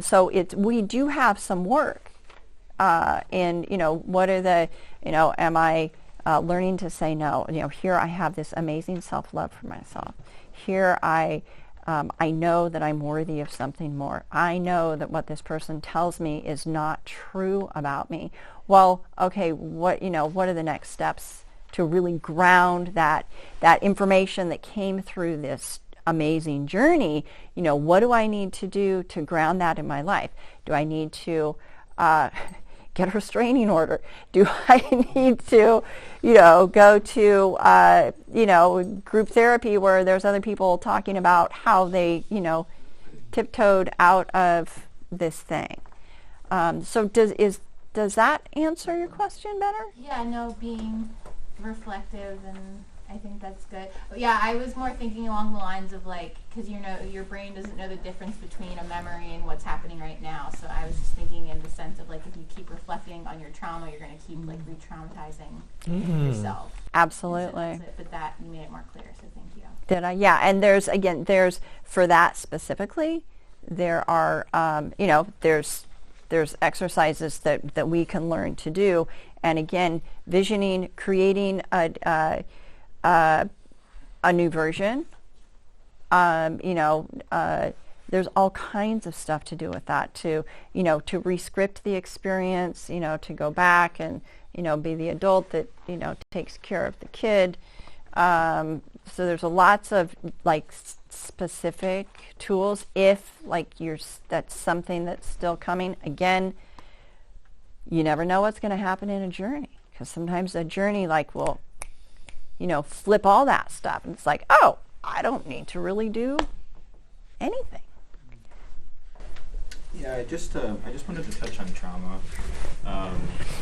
So we do have some work in, what are the, am I learning to say no? Here I have this amazing self-love for myself. Here I know that I'm worthy of something more. I know that what this person tells me is not true about me. Well, okay, what are the next steps to really ground that information that came through this amazing journey? What do I need to do to ground that in my life? Do I need to get a restraining order? Do I need to, go to, group therapy where there's other people talking about how they, tiptoed out of this thing? So does that answer your question better? Yeah, no, being reflective, and I think that's good. But yeah, I was more thinking along the lines of like, because your brain doesn't know the difference between a memory and what's happening right now. So I was just thinking in the sense of like, if you keep reflecting on your trauma, you're going to keep like re-traumatizing yourself. Absolutely. So but that you made it more clear. So thank you. Did I? Yeah. And there's for that specifically, there are there's exercises that we can learn to do. And again, visioning, creating a new version. There's all kinds of stuff to do with that, to re-script the experience, to go back and, be the adult that, takes care of the kid. So there's lots of like specific tools if like that's something that's still coming. Again, you never know what's going to happen in a journey, because sometimes a journey like will flip all that stuff, and it's like, oh, I don't need to really do anything. Yeah, I just wanted to touch on trauma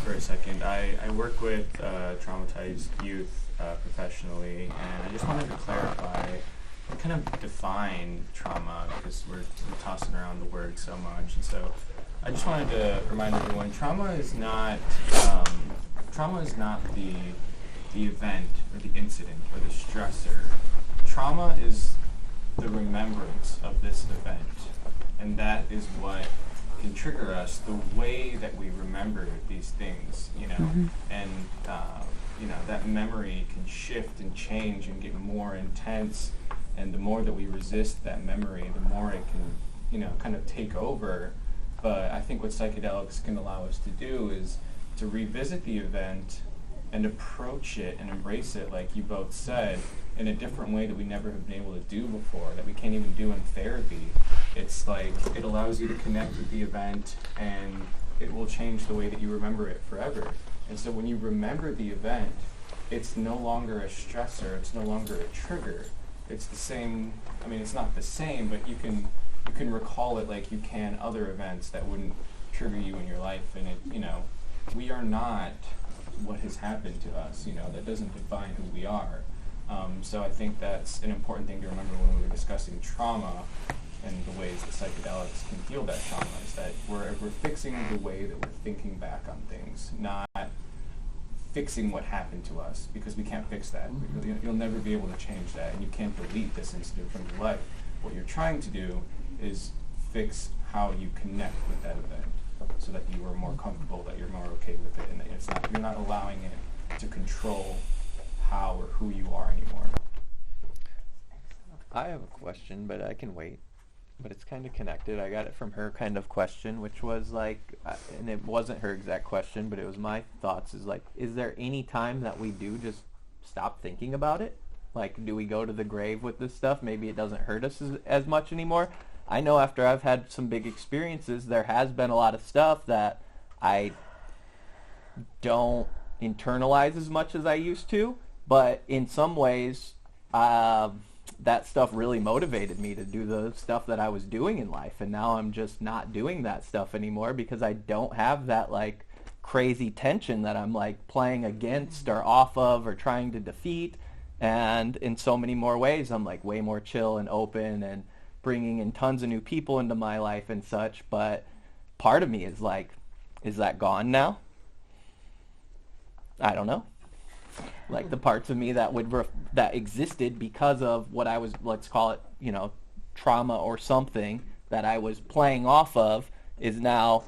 for a second. I work with traumatized youth professionally, and I just wanted to clarify and kind of define trauma, because we're tossing around the word so much. And so I just wanted to remind everyone, trauma is not the event or the incident or the stressor. Trauma is the remembrance of this event, and that is what can trigger us, the way that we remember these things, and that memory can shift and change and get more intense, and the more that we resist that memory, the more it can, kind of take over. But I think what psychedelics can allow us to do is to revisit the event and approach it and embrace it, like you both said, in a different way that we never have been able to do before, that we can't even do in therapy. It's like it allows you to connect with the event, and it will change the way that you remember it forever. And so when you remember the event, it's no longer a stressor, it's no longer a trigger. It's the same, it's not the same, but you can recall it like you can other events that wouldn't trigger you in your life. And we are not what has happened to us. That doesn't define who we are. So I think that's an important thing to remember when we were discussing trauma and the ways that psychedelics can heal that trauma, is that we're fixing the way that we're thinking back on things, not fixing what happened to us, because we can't fix that. You'll never be able to change that, and you can't delete this incident from your life. What you're trying to do is fix how you connect with that event, so that you are more comfortable, that you're more okay with it, and that you're not allowing it to control how or who you are anymore. I have a question, but I can wait. But it's kind of connected. I got it from her kind of question, which was like, and it wasn't her exact question, but it was my thoughts, is like, is there any time that we do just stop thinking about it? Like, do we go to the grave with this stuff? Maybe it doesn't hurt us as much anymore. I know after I've had some big experiences, there has been a lot of stuff that I don't internalize as much as I used to, but in some ways, that stuff really motivated me to do the stuff that I was doing in life, and now I'm just not doing that stuff anymore because I don't have that like crazy tension that I'm like playing against or off of or trying to defeat. And in so many more ways, I'm like way more chill and open and bringing in tons of new people into my life and such. But part of me is like, is that gone now? I don't know. Like the parts of me that that existed because of what I was, let's call it, trauma or something that I was playing off of, is now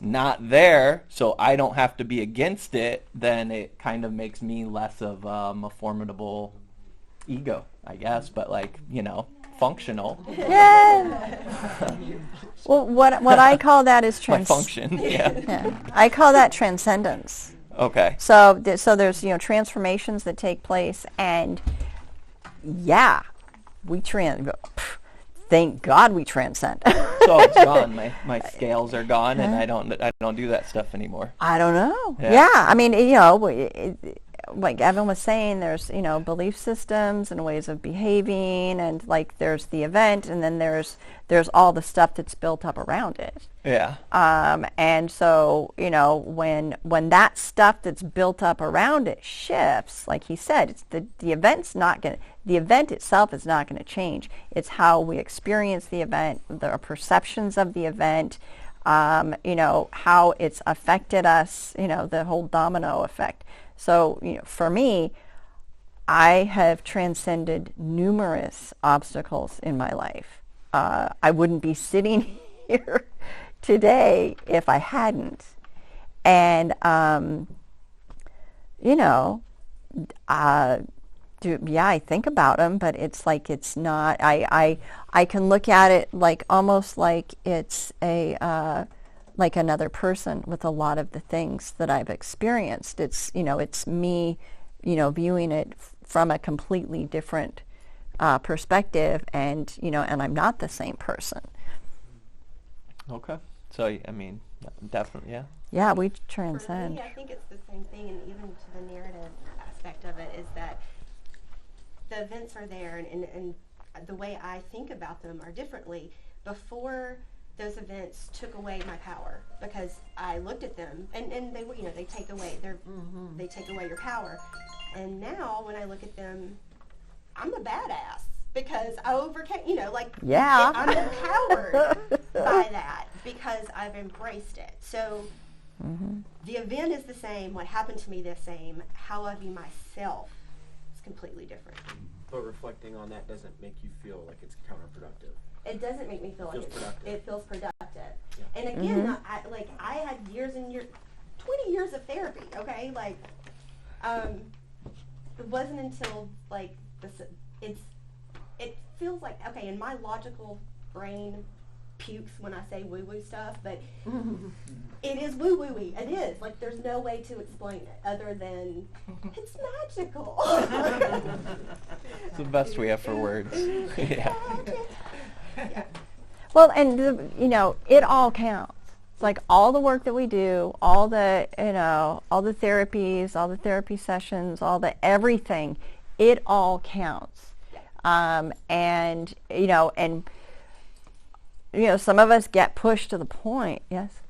not there, so I don't have to be against it. Then it kind of makes me less of a formidable ego, I guess, but like, functional. Yeah. Well, what I call that is My function, yeah. I call that transcendence. Okay. So there's transformations that take place, and yeah, thank God we transcend. So it's gone. My scales are gone, and I don't do that stuff anymore. I don't know. Yeah, I mean, like Evan was saying, there's belief systems and ways of behaving, and like there's the event, and then there's all the stuff that's built up around it. Yeah. And so when that stuff that's built up around it shifts, like he said, it's the event itself is not going to change. It's how we experience the event, the perceptions of the event, how it's affected us, the whole domino effect. So, for me, I have transcended numerous obstacles in my life. I wouldn't be sitting here today if I hadn't. And, I think about them, but it's like it's not, I can look at it like almost like it's like another person with a lot of the things that I've experienced. It's, it's me, viewing it from a completely different perspective, and, and I'm not the same person. Okay. So, I mean, definitely, yeah. Yeah, we transcend. For me, I think it's the same thing, and even to the narrative aspect of it is that the events are there, and the way I think about them are differently. Before those events took away my power, because I looked at them and they were, they take away they take away your power. And now when I look at them, I'm a badass because I overcame, I'm empowered by that because I've embraced it. So the event is the same, what happened to me the same, how I view myself is completely different. But reflecting on that doesn't make you feel like it's counterproductive. It doesn't make me feel like it feels productive. Yeah. And again, I had years and years, 20 years of therapy, okay? Like, it wasn't until, like, it feels like, okay, and my logical brain pukes when I say woo-woo stuff, but it is woo-woo-y. It is. Like, there's no way to explain it other than it's magical. It's the best we have for words. Yeah. Yeah. Well, and it all counts. It's like all the work that we do, all the all the therapies, all the therapy sessions, all the everything, it all counts. And some of us get pushed to the point. Yes.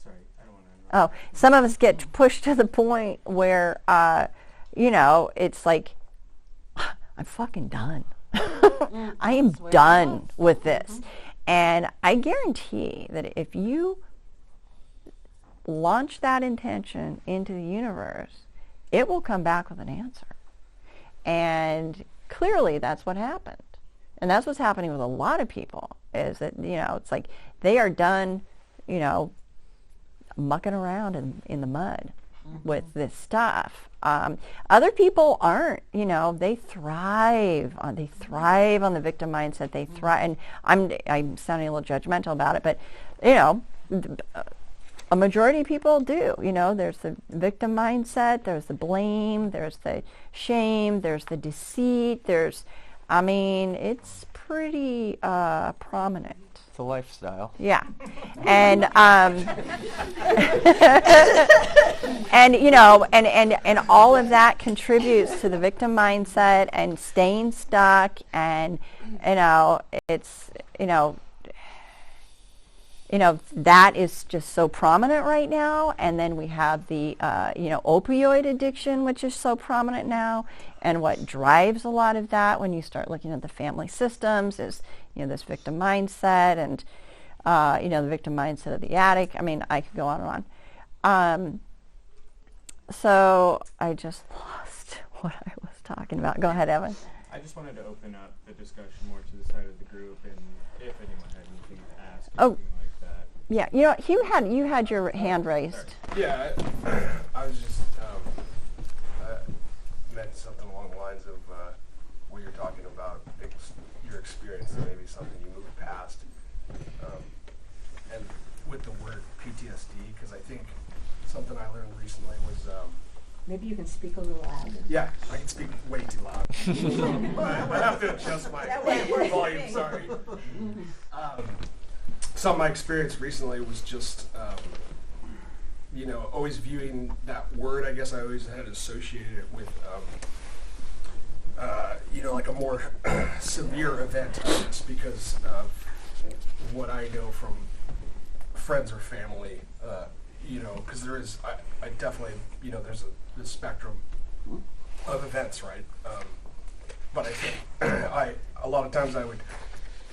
Sorry, I don't want to Oh, some of us get pushed to the point where, it's like, I'm fucking done. I am done with this. And I guarantee that if you launch that intention into the universe, it will come back with an answer. And clearly that's what happened. And that's what's happening with a lot of people, is that, it's like they are done, mucking around in the mud with this stuff. Other people aren't, they thrive on the victim mindset. They thrive, and I'm sounding a little judgmental about it, but a majority of people do. There's the victim mindset, there's the blame, there's the shame, there's the deceit, it's pretty prominent. It's a lifestyle. Yeah. And and all of that contributes to the victim mindset and staying stuck, and it's that is just so prominent right now. And then we have the opioid addiction, which is so prominent now. And what drives a lot of that, when you start looking at the family systems, is this victim mindset, and the victim mindset of the addict. I could go on and on. So I just lost what I was talking about. Go ahead, Evan. I just wanted to open up the discussion more to the side of the group, and if anyone had anything to ask, anything like that. Yeah, you had your hand raised. Yeah, I was just meant something along the lines of what you're talking about, your experience, and maybe something you moved past, and with the word PTSD, because I think something I learned recently was maybe you can speak a little louder. Yeah, I can speak way too loud. I have to adjust my volume. Sorry. Some of my experience recently was just, always viewing that word. I guess I always had associated it with, like a more severe event, I guess, because of what I know from friends or family. Because there is, I definitely, there's a spectrum of events, right? But I think a lot of times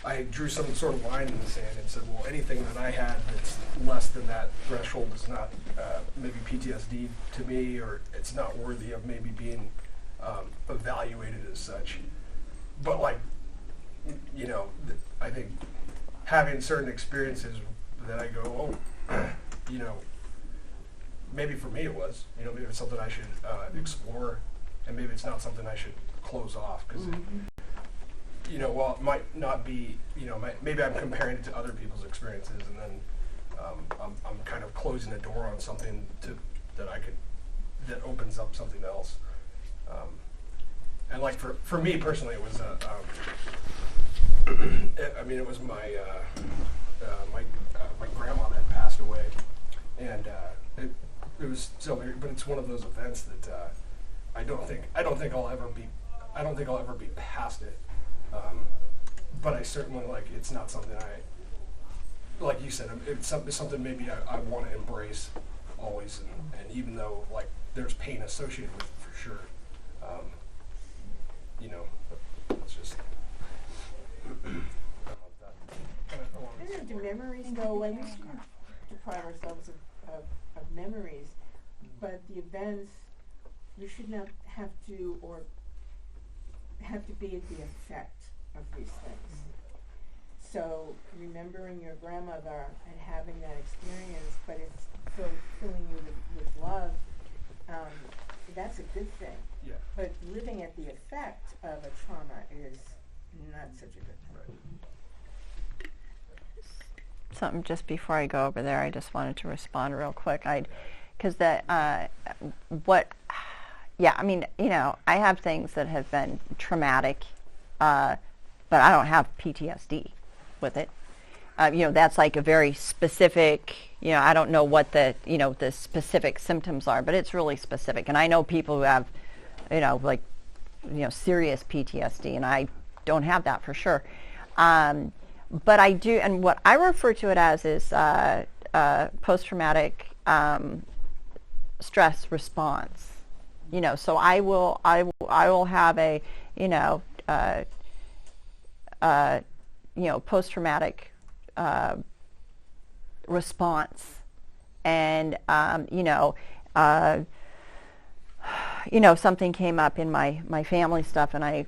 I drew some sort of line in the sand and said, well, anything that I had that's less than that threshold is not maybe PTSD to me, or it's not worthy of maybe being evaluated as such. But I think having certain experiences that I go, maybe for me it was, maybe it's something I should explore, and maybe it's not something I should close off, because while it might not be, maybe I'm comparing it to other people's experiences, and then I'm kind of closing the door on something that opens up something else. And for me personally, it was it was my grandma that had passed away, and it was so weird, but it's one of those events that I don't think I'll ever be past it. But I certainly it's not something like you said, it's something maybe I want to embrace always, and even though there's pain associated with it for sure, it's just. Do memories go away? We shouldn't deprive ourselves of memories, but the events, you should not have to be at the effect of these things. So remembering your grandmother and having that experience, but it's filling you with love, that's a good thing. Yeah. But living at the effect of a trauma is not such a good thing. Right. Something just before I go over there, I just wanted to respond real quick. I have things that have been traumatic, but I don't have PTSD with it. That's like a very specific, I don't know what the specific symptoms are, but it's really specific. And I know people who have, serious PTSD, and I don't have that for sure. But I do, and what I refer to it as is post-traumatic stress response. So I will have a post-traumatic response, and something came up in my family stuff, and I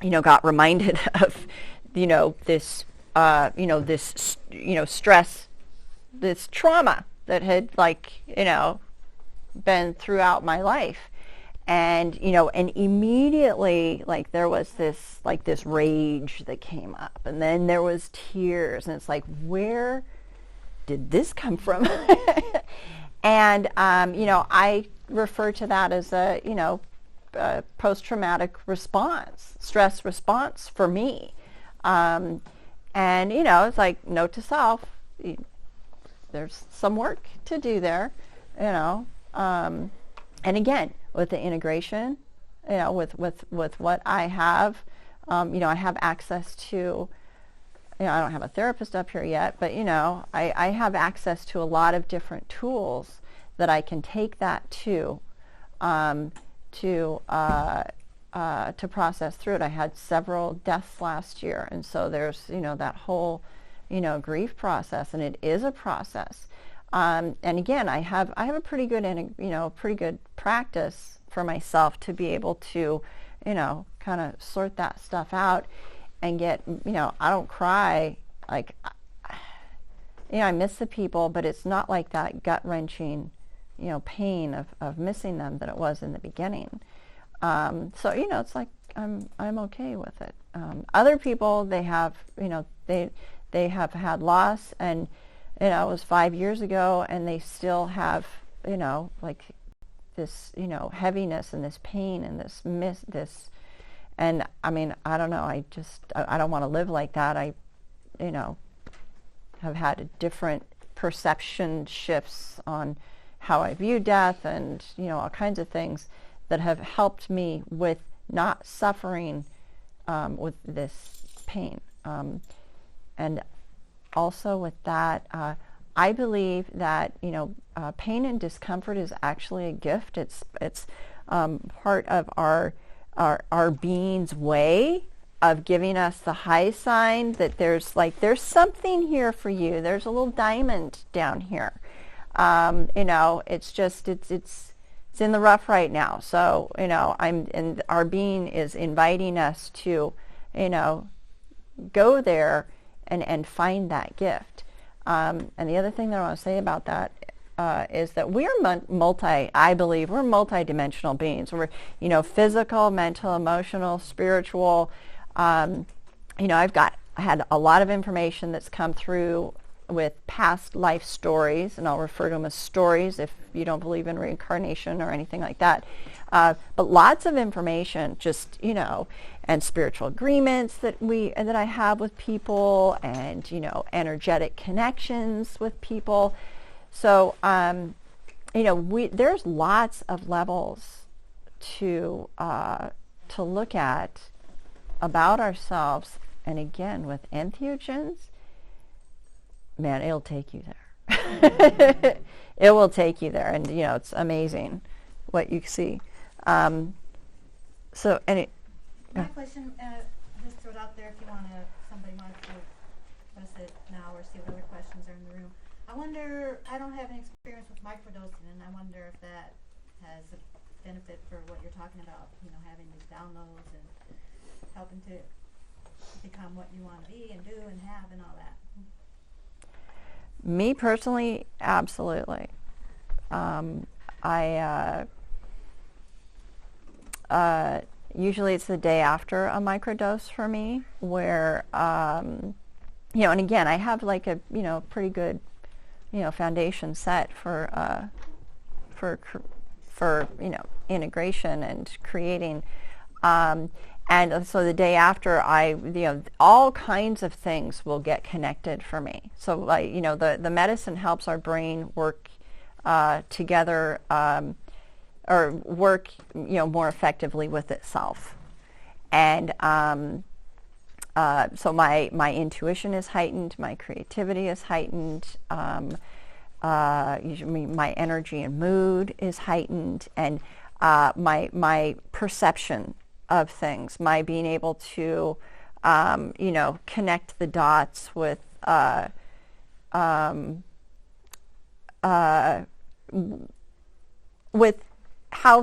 got reminded of this stress, this trauma that had been throughout my life. And and immediately there was this rage that came up, and then there was tears, and it's like, where did this come from? And I refer to that as a post-traumatic response, stress response for me. And it's like, note to self, there's some work to do there, and again, with the integration, with what I have, I have access to, I don't have a therapist up here yet, but I have access to a lot of different tools that I can take that to process through it. I had several deaths last year, and so there's that whole grief process, and it is a process. And again, I have a pretty good practice for myself to be able to, kind of sort that stuff out and get, I don't cry, I miss the people, but it's not like that gut-wrenching, pain of missing them that it was in the beginning. So, it's like I'm okay with it. Other people, they have, they have had loss, and it was 5 years ago, and they still have, this, heaviness and this pain and this and I mean, I don't know, I don't want to live like that. I, have had different perception shifts on how I view death, and, all kinds of things that have helped me with not suffering with this pain. And also with that, I believe that pain and discomfort is actually a gift. It's part of our being's way of giving us the high sign that there's something here for you. There's a little diamond down here. It's just it's in the rough right now. So and our being is inviting us to go there and find that gift. And the other thing that I want to say about that is that we're I believe we're multi-dimensional beings. We're, physical, mental, emotional, spiritual. I had a lot of information that's come through with past life stories, and I'll refer to them as stories if you don't believe in reincarnation or anything like that. But lots of information, just, and spiritual agreements that I have with people, and, energetic connections with people. So, there's lots of levels to look at about ourselves. And again, with entheogens, man, it'll take you there. It will take you there, and it's amazing what you see. So, my question, just throw it out there if somebody wants to address it now, or see what other questions are in the room. I wonder, I don't have any experience with microdosing, and I wonder if that has a benefit for what you're talking about, having these downloads and helping to become what you want to be and do and have and all that. Me personally, absolutely. Usually it's the day after a microdose for me, where, and again, I have like a, pretty good, foundation set for integration and creating. And so the day after, all kinds of things will get connected for me. So, the medicine helps our brain work together, or work, more effectively with itself. And so my intuition is heightened, my creativity is heightened. usually my energy and mood is heightened, and my perception of things, my being able to, connect the dots with how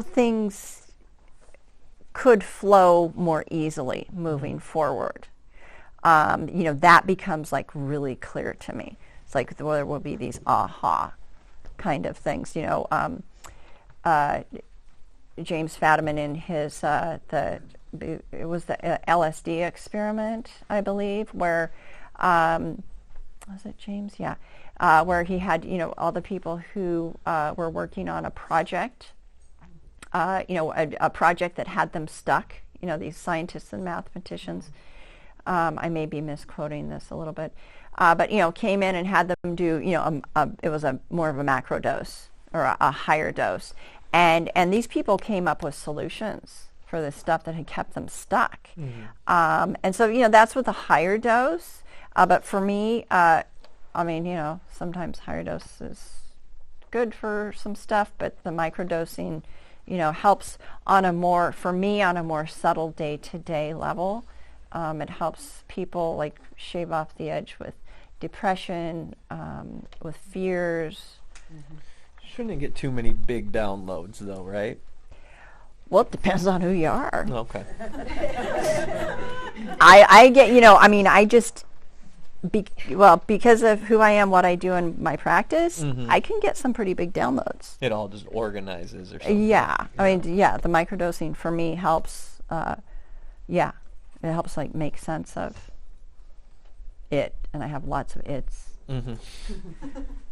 things could flow more easily moving forward. That becomes like really clear to me. It's like there will be these aha kind of things. James Fadiman in his it was the LSD experiment, I believe, where was it James? Yeah, where he had all the people who were working on a project, a project that had them stuck. These scientists and mathematicians. I may be misquoting this a little bit, but came in and had them do it was more of a macro dose or a higher dose, and these people came up with solutions for the stuff that had kept them stuck. Mm-hmm. And so that's with a higher dose. But for me, sometimes higher dose is good for some stuff, but the microdosing, helps on a more subtle day-to-day level. It helps people like shave off the edge with depression, with fears. Mm-hmm. Shouldn't get too many big downloads though, right? Well, it depends on who you are. Okay. I get, I just, because of who I am, what I do in my practice, mm-hmm. I can get some pretty big downloads. It all just organizes or something. Yeah. The microdosing for me helps, it helps like make sense of it, and I have lots of its. Mm-hmm.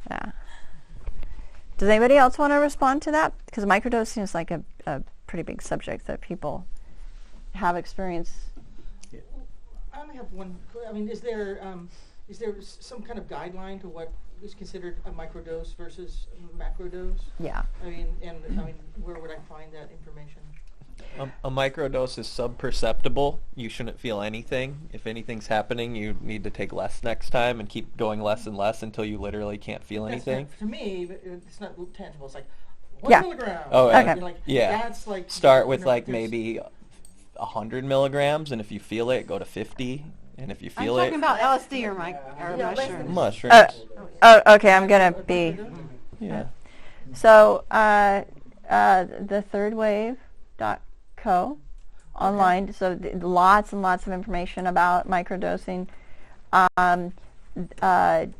Yeah. Does anybody else want to respond to that? Because microdosing is like a pretty big subject that people have experience. Yeah. I only have one. Is there some kind of guideline to what is considered a microdose versus a macrodose? Yeah. Where would I find that information? A microdose is subperceptible. You shouldn't feel anything. If anything's happening, you need to take less next time and keep going less and less until you literally can't feel anything. To me, it's not tangible. It's like 1 milligram. Oh, okay. That's like start with maybe 100 milligrams, and if you feel it, go to 50. And if you feel I'm talking about LSD or mushrooms. Mushrooms. Okay. I'm gonna be. Yeah. So the thirdwave.co online. So lots and lots of information about microdosing.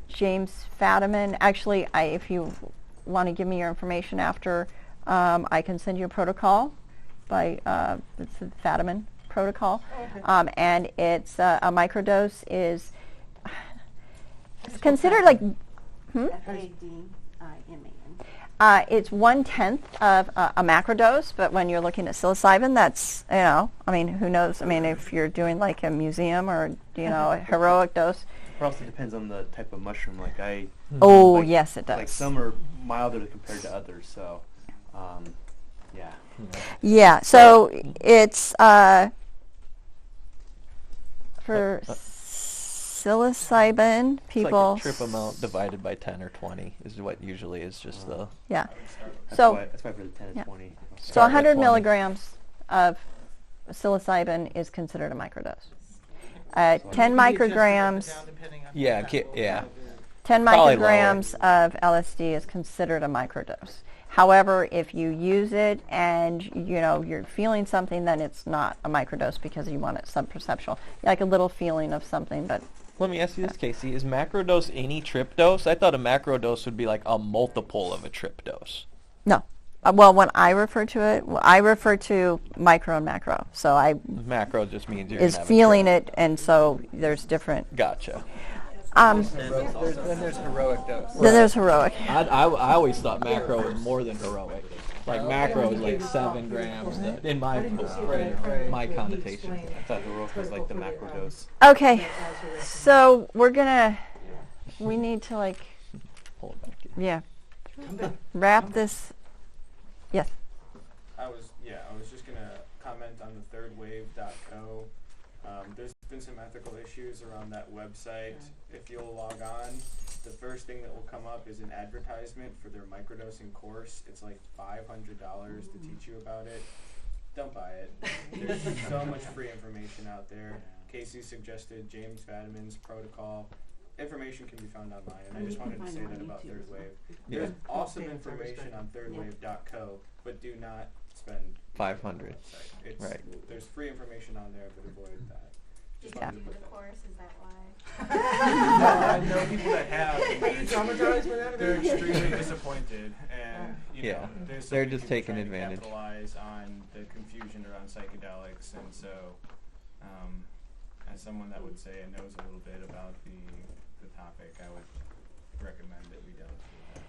James Fadiman. Actually, if you want to give me your information after, I can send you a protocol by it's the Fadiman protocol. Oh, okay. And it's a microdose is it's considered like FADIMAN. It's 1/10 of a macrodose, but when you're looking at psilocybin, that's who knows? If you're doing like a museum or a heroic dose. It also depends on the type of mushroom. Yes, it does. Like some are milder compared to others, so yeah. Yeah, so it's for psilocybin people. It's like a trip amount divided by 10 or 20 is what usually is just the. Yeah. That's why for the 10 and 20. So 100 milligrams of psilocybin is considered a microdose. 10 micrograms. Yeah. 10 micrograms of LSD is considered a microdose. However, if you use it and you're feeling something, then it's not a microdose because you want it subperceptual, like a little feeling of something. But let me ask you this, Kayci: is macrodose any trip dose? I thought a macrodose would be like a multiple of a trip dose. No. Well, when I refer to it, I refer to micro and macro. So macro just means you're is feeling it, and so there's different. Gotcha. Then there's heroic dose. Then there's heroic. I always thought macro was more than heroic. Like macro is like 7 grams in my connotation. I thought heroic was like the macro dose. Okay, so we need to wrap this. Yes. I was just gonna comment on the thirdwave.co. There's been some ethical issues around that website. If you'll log on, the first thing that will come up is an advertisement for their microdosing course. It's like $500 to teach you about it. Don't buy it. There's so much free information out there. Kayci suggested James Fadiman's protocol. Information can be found online, and I just wanted to say that about Third Wave. There's awesome information on thirdwave.co, but do not spend 500. It's, right. There's free information on there, but avoid that. Did Just you wanted do to put the that. course? Is that why? No, I know people that have. Are you traumatized by that? They're extremely disappointed, and you Yeah. know, there's so They're many just people taking trying to advantage. capitalize on the confusion around psychedelics, and so, as someone that would say knows a little bit about the topic, I would recommend that we don't do that.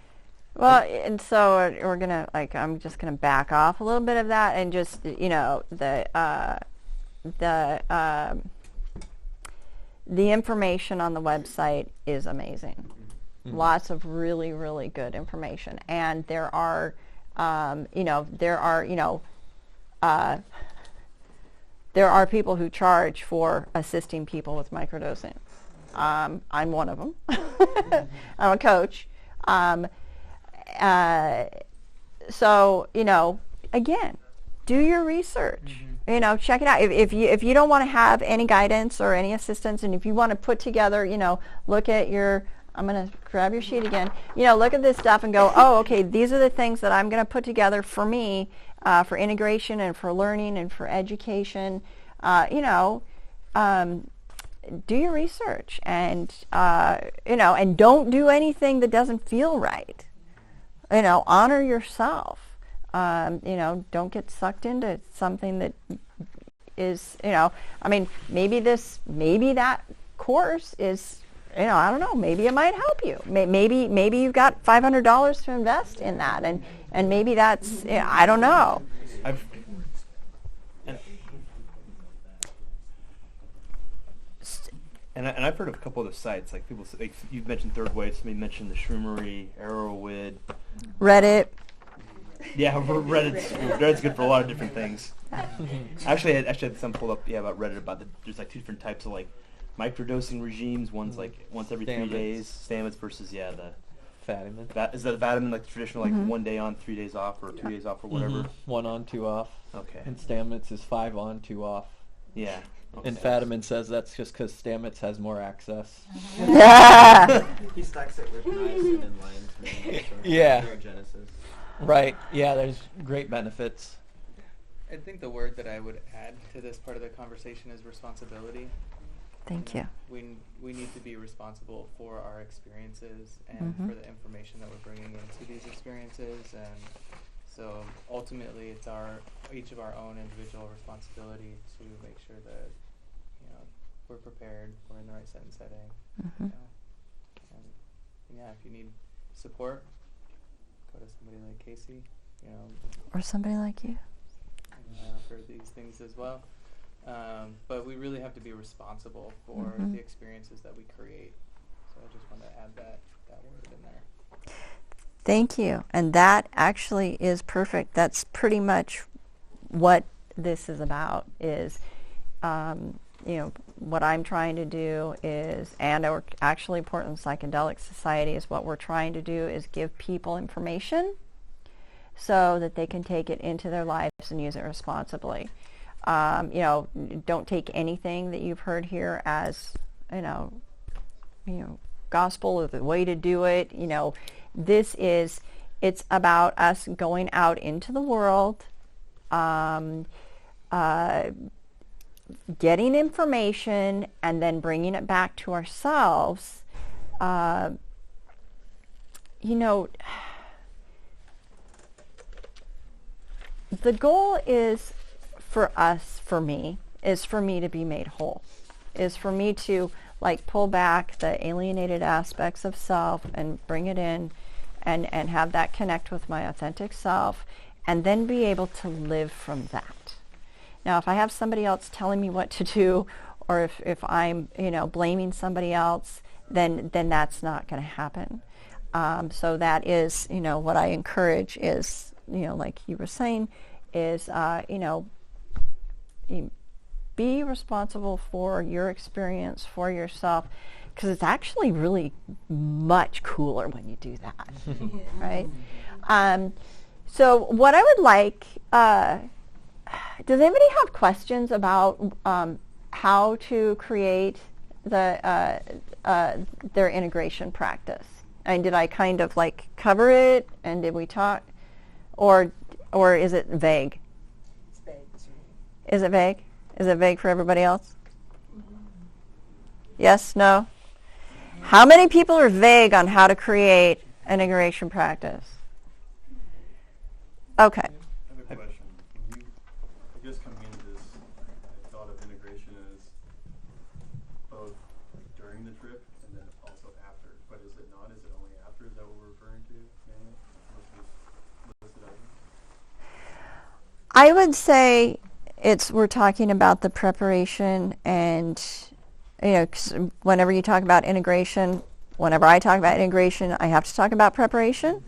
Well, and so we're gonna I'm just gonna back off a little bit of that and just the information on the website is amazing. Mm-hmm. Lots of really, really good information, and there are people who charge for assisting people with microdosing. I'm one of them. I'm a coach. So, again, do your research. Check it out. If you don't want to have any guidance or any assistance, and if you want to put together, look at your, I'm going to grab your sheet again, look at this stuff and go, oh, okay, these are the things that I'm going to put together for me, for integration and for learning and for education. Do your research and and don't do anything that doesn't feel right. Honor yourself. Don't get sucked into something that is, maybe that course is, I don't know, maybe it might help you. Maybe you've got $500 to invest in that, and maybe that's, I don't know. And I've heard of a couple of the sites, like people, like you've mentioned Third Wave, somebody mentioned the Shroomery, Arrowwood. Reddit. Yeah, Reddit's good for a lot of different things. Actually, I had some pulled up, about Reddit about there's like two different types of like microdosing regimes. One's like once every 3 days, Stamets versus the Fadiman. Is that Fadiman like the traditional 1 day on, 3 days off, or 2 days off, or whatever? 1 on, 2 off. Okay. And Stamets is 5 on, 2 off. Yeah. Okay. And Fadiman says that's just because Stamets has more access. He stacks it with niacin and lime. Yeah. Neurogenesis. Right. Yeah, there's great benefits. I think the word that I would add to this part of the conversation is responsibility. Thank you. We need to be responsible for our experiences and for the information that we're bringing into these experiences, and so ultimately it's each of our own individual responsibility to make sure that we're prepared, we're in the right set and setting. And if you need support, go to somebody like Kayci, or somebody like you. For these things as well. But we really have to be responsible for the experiences that we create. So I just want to add that word in there. Thank you. And that actually is perfect. That's pretty much what this is about, is, what I'm trying to do is, and our actually Portland Psychedelic Society is what we're trying to do, is give people information so that they can take it into their lives and use it responsibly. Don't take anything that you've heard here as, gospel or the way to do it. It's about us going out into the world, getting information and then bringing it back to ourselves. The goal is for me to be made whole, is for me to pull back the alienated aspects of self and bring it in and have that connect with my authentic self, and then be able to live from that. Now, if I have somebody else telling me what to do, or if I'm, blaming somebody else, then that's not going to happen. So that is, what I encourage is, like you were saying, is, be responsible for your experience, for yourself. because it's actually really much cooler when you do that, right? So what I would like, does anybody have questions about how to create their integration practice? And did I kind of like cover it, and did we talk, or is it vague? It's vague to me. Is it vague? Is it vague for everybody else? Yes? No? How many people are vague on how to create an integration practice? Okay. I have a question. When you, I guess coming into this, I thought of integration as both during the trip and then also after. But is it not? Is it only after? Is that what we're referring to mainly? Listed items? I would say we're talking about the preparation, and whenever you talk about integration, whenever I talk about integration, I have to talk about preparation.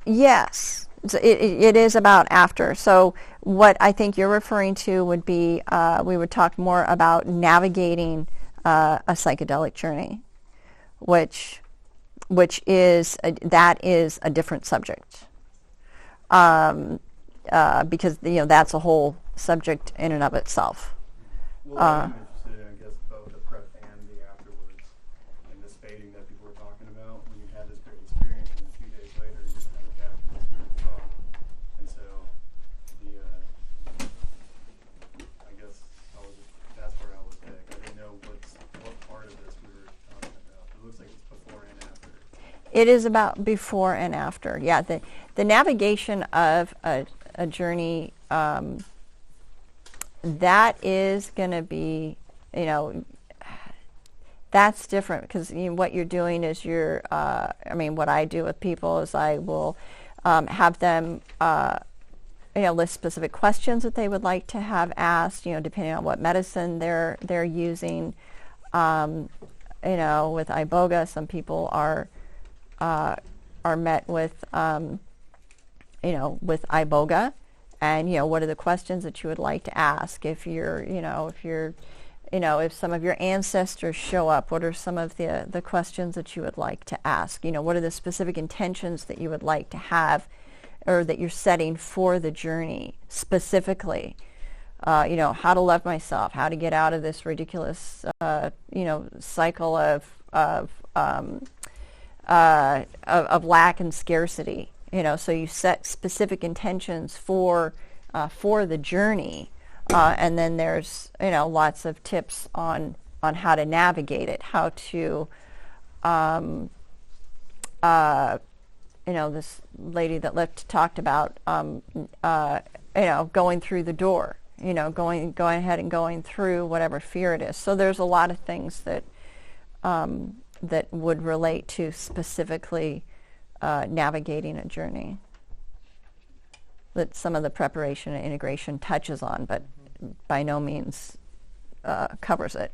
Yes, it is about after. So what I think you're referring to would be, we would talk more about navigating a psychedelic journey, which is that is a different subject, because that's a whole subject in and of itself. Well, I'm interested in, I guess, both the prep and the afterwards, and the spading that people were talking about. When you had this great experience, and a few days later, you just kind of back in this weird fog. And so, I guess that's where I was headed. I didn't know what part of this we were talking about. It looks like it's before and after. It is about before and after. Yeah, the navigation of a journey, that is going to be, that's different, because what you're doing is what I do with people is I will have them list specific questions that they would like to have asked, depending on what medicine they're using. With iboga, some people are met with with iboga, and what are the questions that you would like to ask? If some of your ancestors show up, what are some of the questions that you would like to ask? What are the specific intentions that you would like to have, or that you're setting for the journey specifically? How to love myself, how to get out of this ridiculous cycle of lack and scarcity. So you set specific intentions for the journey, and then there's lots of tips on how to navigate it, how to this lady that Lift talked about going through the door, going ahead and going through whatever fear it is. So there's a lot of things that that would relate to specifically navigating a journey that some of the preparation and integration touches on, but by no means covers it.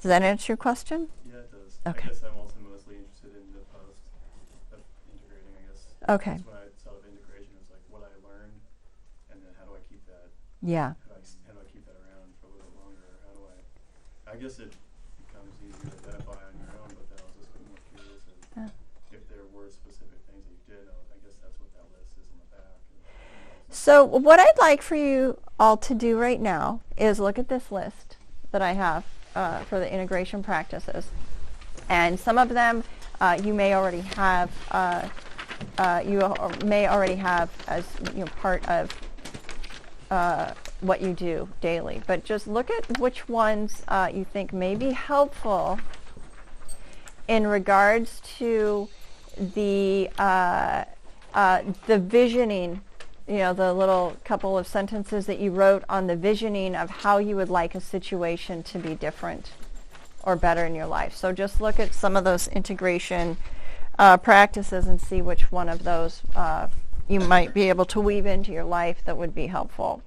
Does that answer your question? Yeah, it does. Okay. I guess I'm also mostly interested in the post of integrating, I guess. Okay. That's when I thought of integration, it was like what I learned, and then how do I keep that? Yeah. How do I keep that around for a little bit longer? How do I guess it becomes easier to identify on your own, but then I was just more curious if there were specific things that you did. I guess that's what that list is in the back. So what I'd like for you all to do right now is look at this list that I have for the integration practices, and some of them you may already have as part of what you do daily. But just look at which ones you think may be helpful in regards to the visioning, the little couple of sentences that you wrote on the visioning of how you would like a situation to be different or better in your life. So just look at some of those integration practices and see which one of those you might be able to weave into your life that would be helpful.